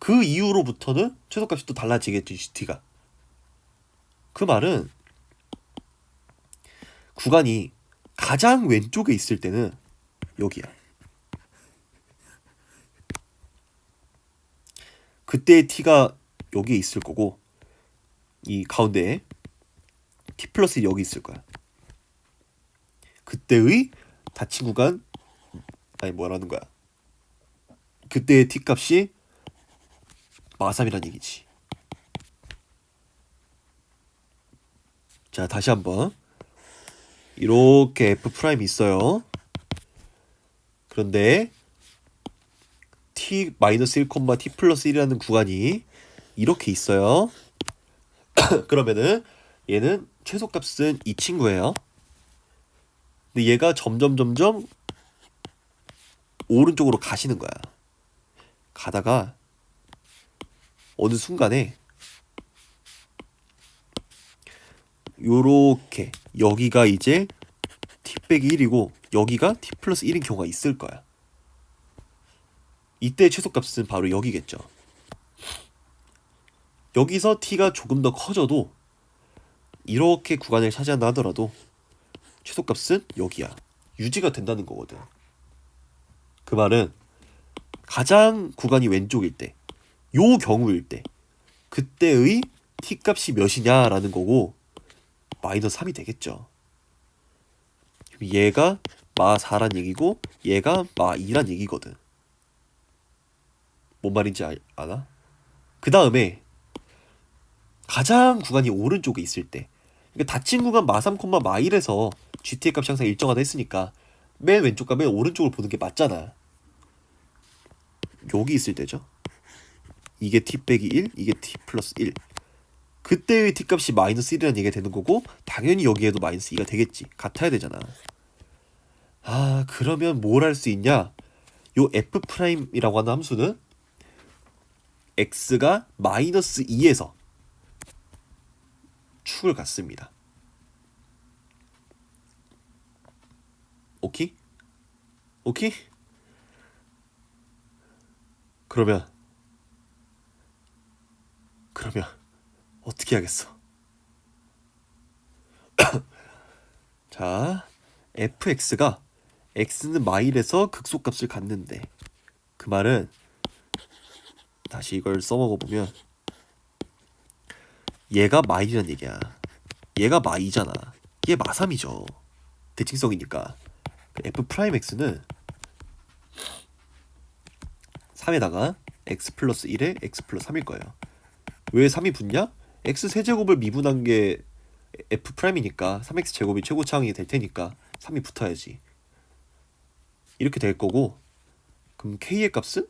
[SPEAKER 1] 그 이후로부터는 최소값이 또 달라지겠지, gt가. 그 말은 구간이 가장 왼쪽에 있을 때는 여기야. 그때의 t가 여기에 있을 거고 이 가운데에 t 플러스 1이 여기 있을 거야. 그때의 닫힌 구간 아니 뭐라는 거야. 그때의 t 값이 마3이란 얘기지. 자 다시 한번 이렇게 f' 있어요. 그런데 t-1, t 플러스 1이라는 구간이 이렇게 있어요. 그러면은 얘는 최소값은 이 친구예요. 근데 얘가 점점 오른쪽으로 가시는 거야. 가다가 어느 순간에 요렇게 여기가 이제 t 빼기 1이고 여기가 t 플러스 1인 경우가 있을 거야. 이때 최소값은 바로 여기겠죠. 여기서 t가 조금 더 커져도 이렇게 구간을 차지한다 하더라도 최소값은 여기야. 유지가 된다는 거거든. 그 말은 가장 구간이 왼쪽일 때, 요 경우일 때 그때의 t값이 몇이냐라는 거고 마이너스 3이 되겠죠. 얘가 마4란 얘기고 얘가 마2란 얘기거든. 뭔 말인지 아나? 그 다음에 가장 구간이 오른쪽에 있을 때, 그러니까 닫힌 구간 마3, 마1에서 GT의 값이 항상 일정하다 했으니까 맨 왼쪽과 맨 오른쪽을 보는 게 맞잖아. 여기 있을 때죠. 이게 t 빼기 1, 이게 t 플러스 1. 그때의 t값이 마이너스 1이라는 얘기가 되는 거고 당연히 여기에도 마이너스 2가 되겠지. 같아야 되잖아. 아, 그러면 뭘 할 수 있냐? 요 f'이라고 하는 함수는 x가 마이너스 2에서 축을 갖습니다. 오케이? 오케이? 그러면 어떻게 하겠어? 자, fx가 x는 마일에서 극소값을 갖는데, 그 말은 다시 이걸 써먹어보면 얘가 마일이란 얘기야. 얘가 마2잖아. 얘 마3이죠. 대칭성이니까. f'x는 3에다가 x 플러스 1에 x 플러스 3일 거예요. 왜 3이 붙냐? x 세제곱을 미분한 게 f'이니까 3x 제곱이 최고차항이 될 테니까 3이 붙어야지. 이렇게 될 거고, 그럼 k의 값은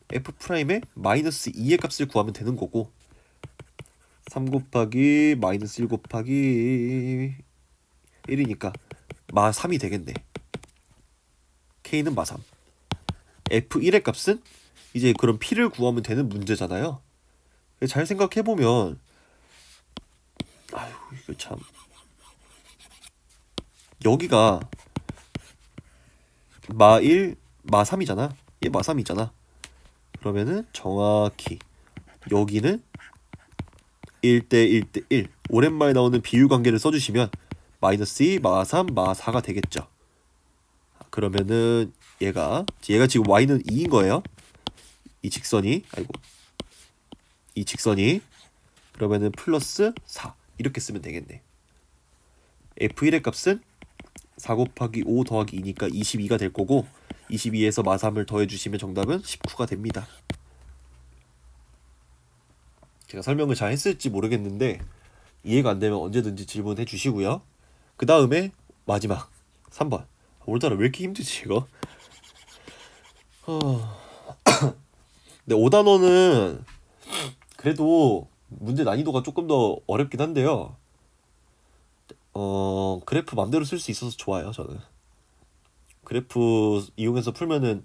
[SPEAKER 1] f'의 마이너스 2의 값을 구하면 되는 거고, 3 곱하기 마이너스 1 곱하기 1이니까 마3이 되겠네. k는 마3. f1의 값은 이제 그럼 p를 구하면 되는 문제잖아요. 잘 생각해보면, 아유, 이거 참, 여기가 마1, 마3이잖아. 얘 마3이잖아. 그러면은 정확히 여기는 1대 1대 1, 오랜만에 나오는 비율 관계를 써주시면 마이너스 2, 마3, 마4가 되겠죠. 그러면은 얘가 지금 y는 2인 거예요. 이 직선이 그러면은 플러스 4 이렇게 쓰면 되겠네. f1의 값은 4 곱하기 5 더하기 2니까 22가 될 거고, 22에서 마3을 더해주시면 정답은 19가 됩니다. 제가 설명을 잘 했을지 모르겠는데 이해가 안 되면 언제든지 질문해 주시고요. 그 다음에 마지막 3번. 오늘따라 왜 이렇게 힘들지 이거? 근데 5단원은 그래도 문제 난이도가 조금 더 어렵긴 한데요. 그래프 맘대로 쓸 수 있어서 좋아요. 저는 그래프 이용해서 풀면은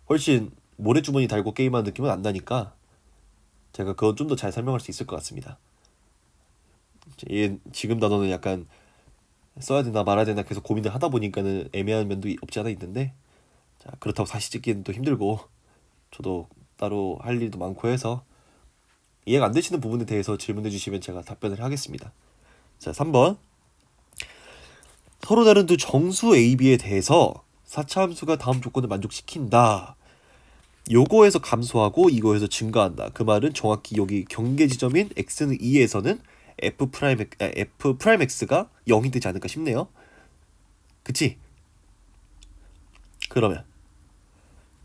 [SPEAKER 1] 훨씬 모래주머니 달고 게임하는 느낌은 안 나니까 제가 그건 좀 더 잘 설명할 수 있을 것 같습니다. 지금 단어는 약간 써야 되나 말아야 되나 계속 고민을 하다 보니까는 애매한 면도 없지 않아 있는데, 자, 그렇다고 사시 찍기는 또 힘들고 저도 따로 할 일도 많고 해서 이해가 안 되시는 부분에 대해서 질문해 주시면 제가 답변을 하겠습니다. 자, 3번. 서로 다른 두 정수 A, B에 대해서 4차 함수가 다음 조건을 만족시킨다. 요거에서 감소하고 이거에서 증가한다. 그 말은 정확히 여기 경계 지점인 x는 2에서는 f'x가 0이 되지 않을까 싶네요. 그치? 그러면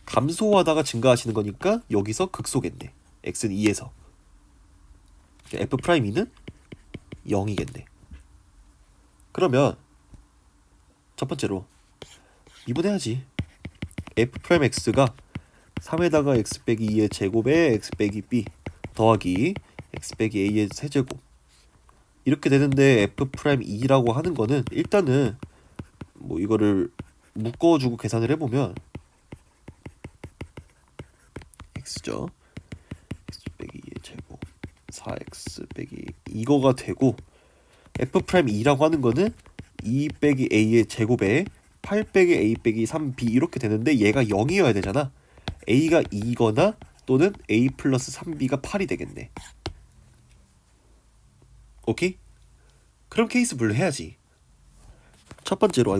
[SPEAKER 1] 감소하다가 증가하시는 거니까 여기서 극소겠네. x는 2에서 f'는 0이겠네. 그러면 첫 번째로 미분해야지. f'x가 3에다가 x 빼기 2의 제곱에 x 빼기 b 더하기 x 빼기 a의 세제곱 이렇게 되는데 f'2라고 하는 거는 일단은 뭐 이거를 묶어주고 계산을 해보면 x죠. x 빼기 2의 제곱 4x 빼기 이거가 되고, f'2라고 하는 거는 2 빼기 a의 제곱에 8 빼기 a 빼기 3b 이렇게 되는데 얘가 0이어야 되잖아. a가 2거나 또는 a 플러스 3b가 8이 되겠네. 오케이? 그럼 케이스 분류해야지. 첫 번째로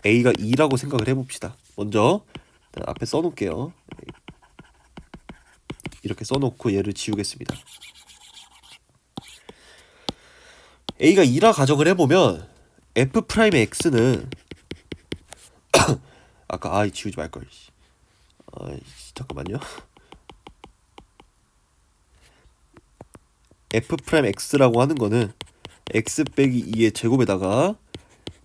[SPEAKER 1] a가 2라고 생각을 해봅시다. 먼저 일단 앞에 써놓을게요. 이렇게 써놓고 얘를 지우겠습니다. a가 2라 가정을 해보면 f 프라임 x는 아까 지우지 말걸. 잠깐만요. f 프라임 x라고 하는 거는 x 빼기 2의 제곱에다가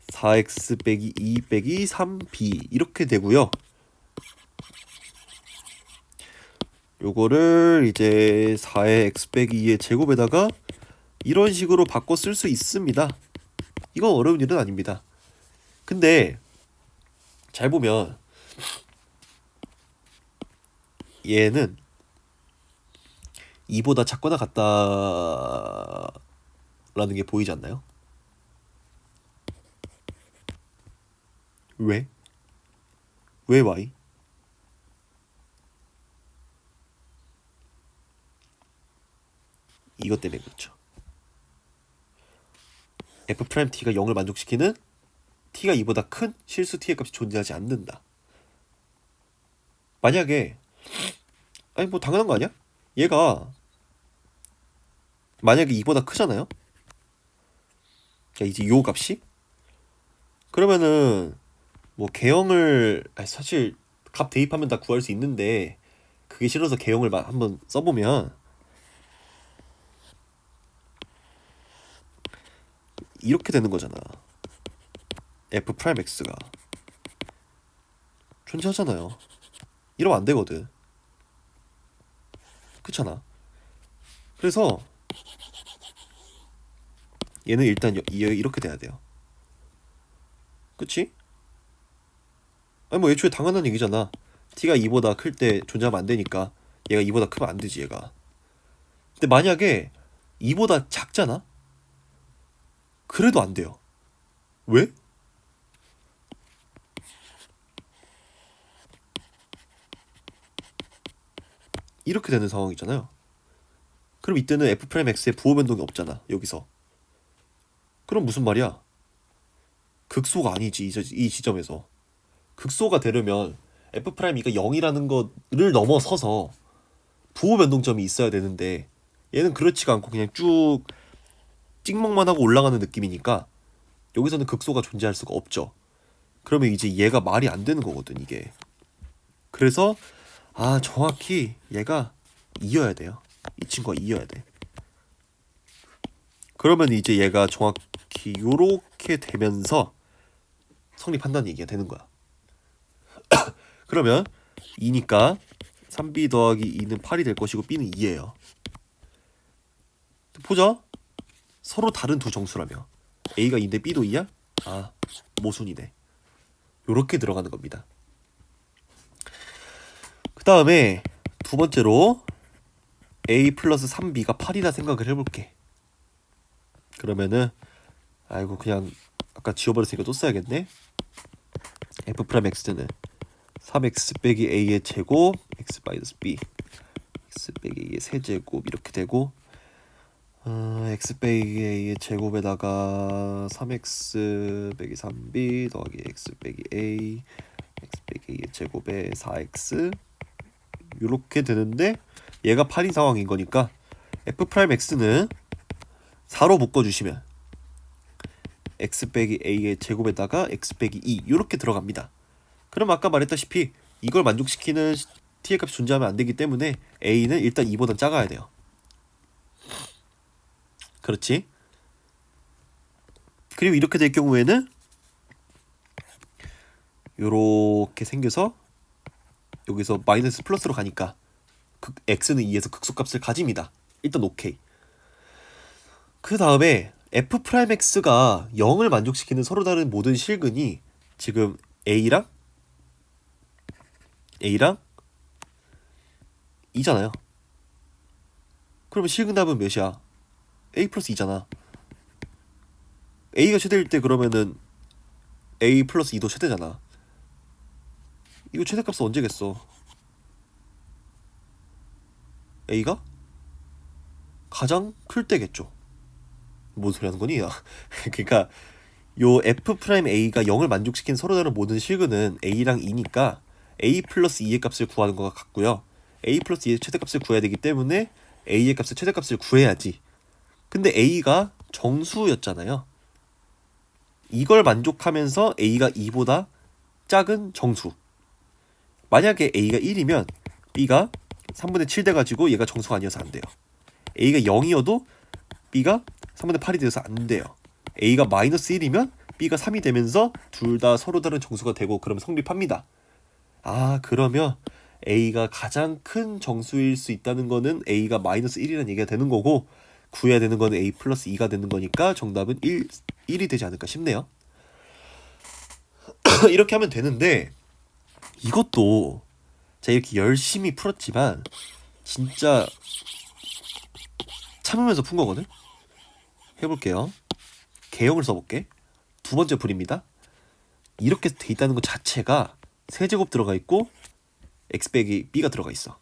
[SPEAKER 1] 4x 빼기 2 빼기 3b 이렇게 되고요. 요거를 이제 4의 x 빼기 2의 제곱에다가 이런 식으로 바꿔 쓸 수 있습니다. 이건 어려운 일은 아닙니다. 근데 잘 보면 얘는 2보다 작거나 같다 라는 게 보이지 않나요? 왜? 왜 y? 이것 때문에 그렇죠. f't가 0을 만족시키는 t가 2보다 큰 실수 t의 값이 존재하지 않는다. 만약에 아니 뭐 당연한 거 아니야? 얘가 만약에 2보다 크잖아요? 자 이제 요 값이? 그러면은 뭐 개형을 사실 값 대입하면 다 구할 수 있는데 그게 싫어서 개형을 한번 써보면 이렇게 되는 거잖아. f 프라임 x가 존재하잖아요. 이러면 안 되거든. 그렇잖아. 그래서 얘는 일단 이렇게 돼야 돼요. 그치? 아니 뭐 애초에 당연한 얘기잖아. t가 2보다 클 때 존재하면 안 되니까 얘가 2보다 크면 안 되지 얘가. 근데 만약에 2보다 작잖아? 그래도 안 돼요. 왜? 이렇게 되는 상황이잖아요. 그럼 이때는 f'x의 부호 변동이 없잖아 여기서. 그럼 무슨 말이야? 극소가 아니지 이 지점에서. 극소가 되려면 f'가 0이라는 거를 넘어서서 부호 변동점이 있어야 되는데 얘는 그렇지가 않고 그냥 쭉 찍먹만 하고 올라가는 느낌이니까 여기서는 극소가 존재할 수가 없죠. 그러면 이제 얘가 말이 안 되는 거거든 이게. 그래서 정확히 얘가 2여야 돼요. 이 친구가 2여야 돼. 그러면 이제 얘가 정확히 요렇게 되면서 성립한다는 얘기가 되는 거야. 그러면 2니까 3b 더하기 2는 8이 될 것이고 b는 2예요. 보자. 서로 다른 두 정수라며. a가 2인데 b도 2야? 모순이네. 요렇게 들어가는 겁니다. 그 다음에 두 번째로 a 플러스 3b가 8이라 생각을 해볼게. 그러면은 그냥 아까 지워버렸으니까 또 써야겠네. f 프라임 x는 3x 빼기 a의 제곱 x 마이너스 b x 빼기 a의 세제곱 이렇게 되고 x 빼기 a의 제곱에다가 3x 빼기 3b 더하기 x 빼기 a x 빼기 a의 제곱에 4x 이렇게 되는데 얘가 8인 상황인 거니까 f 프라임 x는 4로 묶어주시면 x 빼기 a의 제곱에다가 x 빼기 2 이렇게 들어갑니다. 그럼 아까 말했다시피 이걸 만족시키는 t의 값이 존재하면 안 되기 때문에 a는 일단 2보다 작아야 돼요. 그렇지? 그리고 이렇게 될 경우에는 요렇게 생겨서 여기서 마이너스 플러스로 가니까 x는 2에서 극소값을 가집니다. 일단 오케이. 그 다음에 f'x가 0을 만족시키는 서로 다른 모든 실근이 지금 a랑 2잖아요. 그러면 실근답은 몇이야? a 플러스 2잖아. a가 최대일 때 그러면은 a 플러스 2도 최대잖아. 이거 최대값은 언제겠어? a가 가장 클 때겠죠. 뭔 소리 하는 거니? 그러니까 요 f 프라임 a가 0을 만족시킨 서로 다른 모든 실근은 a랑 2니까 a 플러스 2의 값을 구하는 것과 같고요. a 플러스 2의 최대값을 구해야 되기 때문에 a의 값을 최대값을 구해야지. 근데 a가 정수였잖아요. 이걸 만족하면서 a가 2보다 작은 정수. 만약에 a가 1이면 b가 3분의 7 돼가지고 얘가 정수가 아니어서 안 돼요. a가 0이어도 b가 3분의 8이 돼서 안 돼요. a가 마이너스 1이면 b가 3이 되면서 둘 다 서로 다른 정수가 되고 그러면 성립합니다. 아, 그러면 a가 가장 큰 정수일 수 있다는 거는 a가 마이너스 1이라는 얘기가 되는 거고 구해야 되는 거는 a 플러스 2가 되는 거니까 정답은 1이 되지 않을까 싶네요. 이렇게 하면 되는데 이것도 제가 이렇게 열심히 풀었지만 진짜 참으면서 푼 거거든. 해볼게요. 개형을 써볼게. 두 번째 풀입니다. 이렇게 돼 있다는 것 자체가 세제곱 들어가 있고 x 빼기 b가 들어가 있어.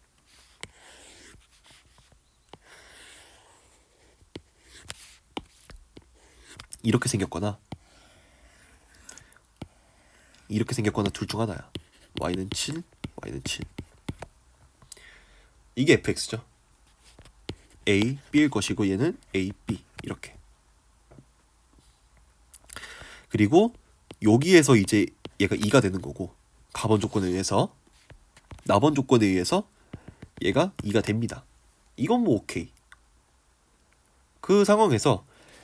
[SPEAKER 1] 이렇게 생겼거나 이렇게 생겼거나 둘 중 하나야. y는 7, y는 7. 이게 fx죠. a, b일 것이고 얘는 a, b 이렇게. 그리고 여기에서 이제 얘가 2가 되는 거고 가번 조건에 의해서 나번 조건에 의해서 얘가 2가 됩니다. 이건 뭐 오케이. 그 상황에서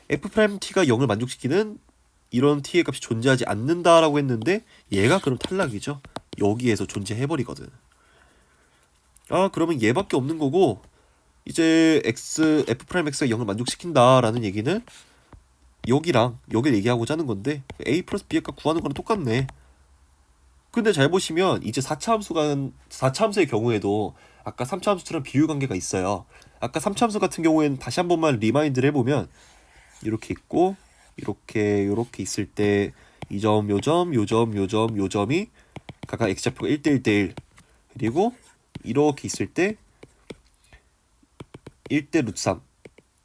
[SPEAKER 1] f't가 0을 만족시키는 이런 t의 값이 존재하지 않는다라고 했는데 얘가 그럼 탈락이죠. 여기에서 존재해버리거든. 아, 그러면 얘밖에 없는 거고 이제 f'x가 0을 만족시킨다라는 얘기는 여기랑 여기를 얘기하고자 하는 건데 a 플러스 b의 값 구하는 거랑 똑같네. 근데 잘 보시면 이제 4차 함수의 경우에도 아까 3차 함수처럼 비율 관계가 있어요. 아까 3차 함수 같은 경우에는 다시 한 번만 리마인드를 해보면 이렇게 있고 이렇게 있을 때 이 점, 요 점, 요 점, 요 점, 요 점이 각각 x좌표가 1대 1대 1 그리고 이렇게 있을 때 1대 루트 3,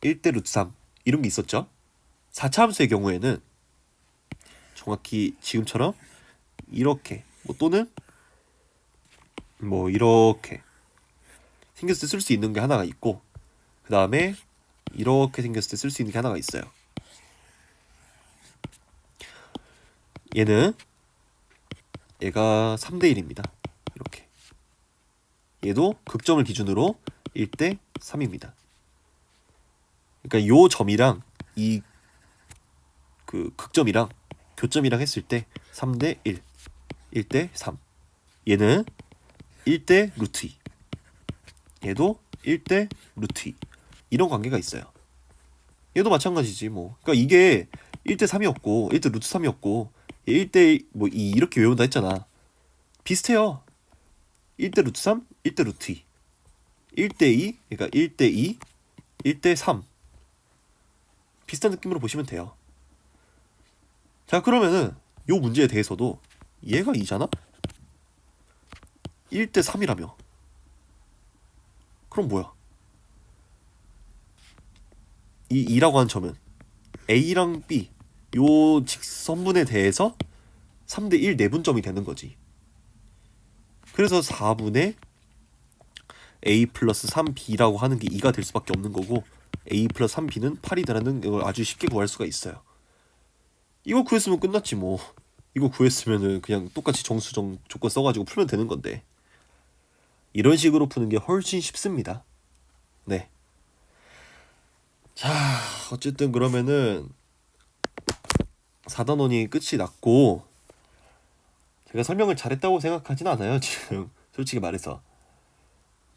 [SPEAKER 1] 1대 루트 3 이런 게 있었죠. 4차 함수의 경우에는 정확히 지금처럼 이렇게 뭐 또는 뭐 이렇게 생겼을 때 쓸 수 있는 게 하나가 있고 그 다음에 이렇게 생겼을 때 쓸 수 있는 게 하나가 있어요. 얘가 3대 1입니다. 이렇게. 얘도 극점을 기준으로 1대 3입니다. 그러니까 요 점이랑 이 그 극점이랑 교점이랑 했을 때 3대 1, 1대 3. 얘는 1대 루트 2. 얘도 1대 루트 2. 이런 관계가 있어요. 얘도 마찬가지지 뭐. 그러니까 이게 1대 3이었고 1대 루트 3이었고 1대 뭐 2 이렇게 외운다 했잖아. 비슷해요. 1대 루트 3, 1대 루트 2. 1대 2, 그러니까 1대 2, 1대 3. 비슷한 느낌으로 보시면 돼요. 자, 그러면은 요 문제에 대해서도 얘가 2잖아? 1대 3이라며. 그럼 뭐야? 이 2라고 하는 점은 A랑 B 요 직선분에 대해서 3대 1 내분점이 되는 거지. 그래서 4분의 A 플러스 3B라고 하는 게 2가 될 수밖에 없는 거고 A 플러스 3B는 8이다라는 걸 아주 쉽게 구할 수가 있어요. 이거 구했으면 끝났지 뭐. 이거 구했으면은 그냥 똑같이 정수정 조건 써가지고 풀면 되는 건데. 이런 식으로 푸는 게 훨씬 쉽습니다. 네. 자, 어쨌든 그러면은 4단원이 끝이 났고 제가 설명을 잘했다고 생각하진 않아요 지금 솔직히 말해서.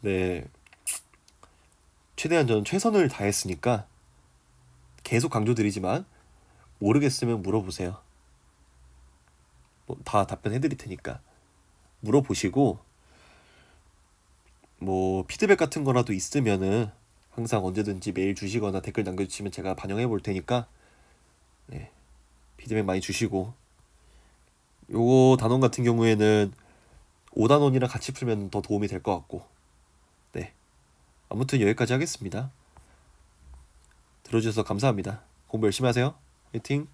[SPEAKER 1] 네, 최대한 저는 최선을 다했으니까 계속 강조드리지만 모르겠으면 물어보세요. 뭐 다 답변해드릴 테니까 물어보시고 뭐 피드백 같은 거라도 있으면은 항상 언제든지 메일 주시거나 댓글 남겨주시면 제가 반영해 볼 테니까 네, 피드백 많이 주시고 요거 단원 같은 경우에는 5단원이랑 같이 풀면 더 도움이 될 것 같고 네, 아무튼 여기까지 하겠습니다. 들어주셔서 감사합니다. 공부 열심히 하세요. 화이팅!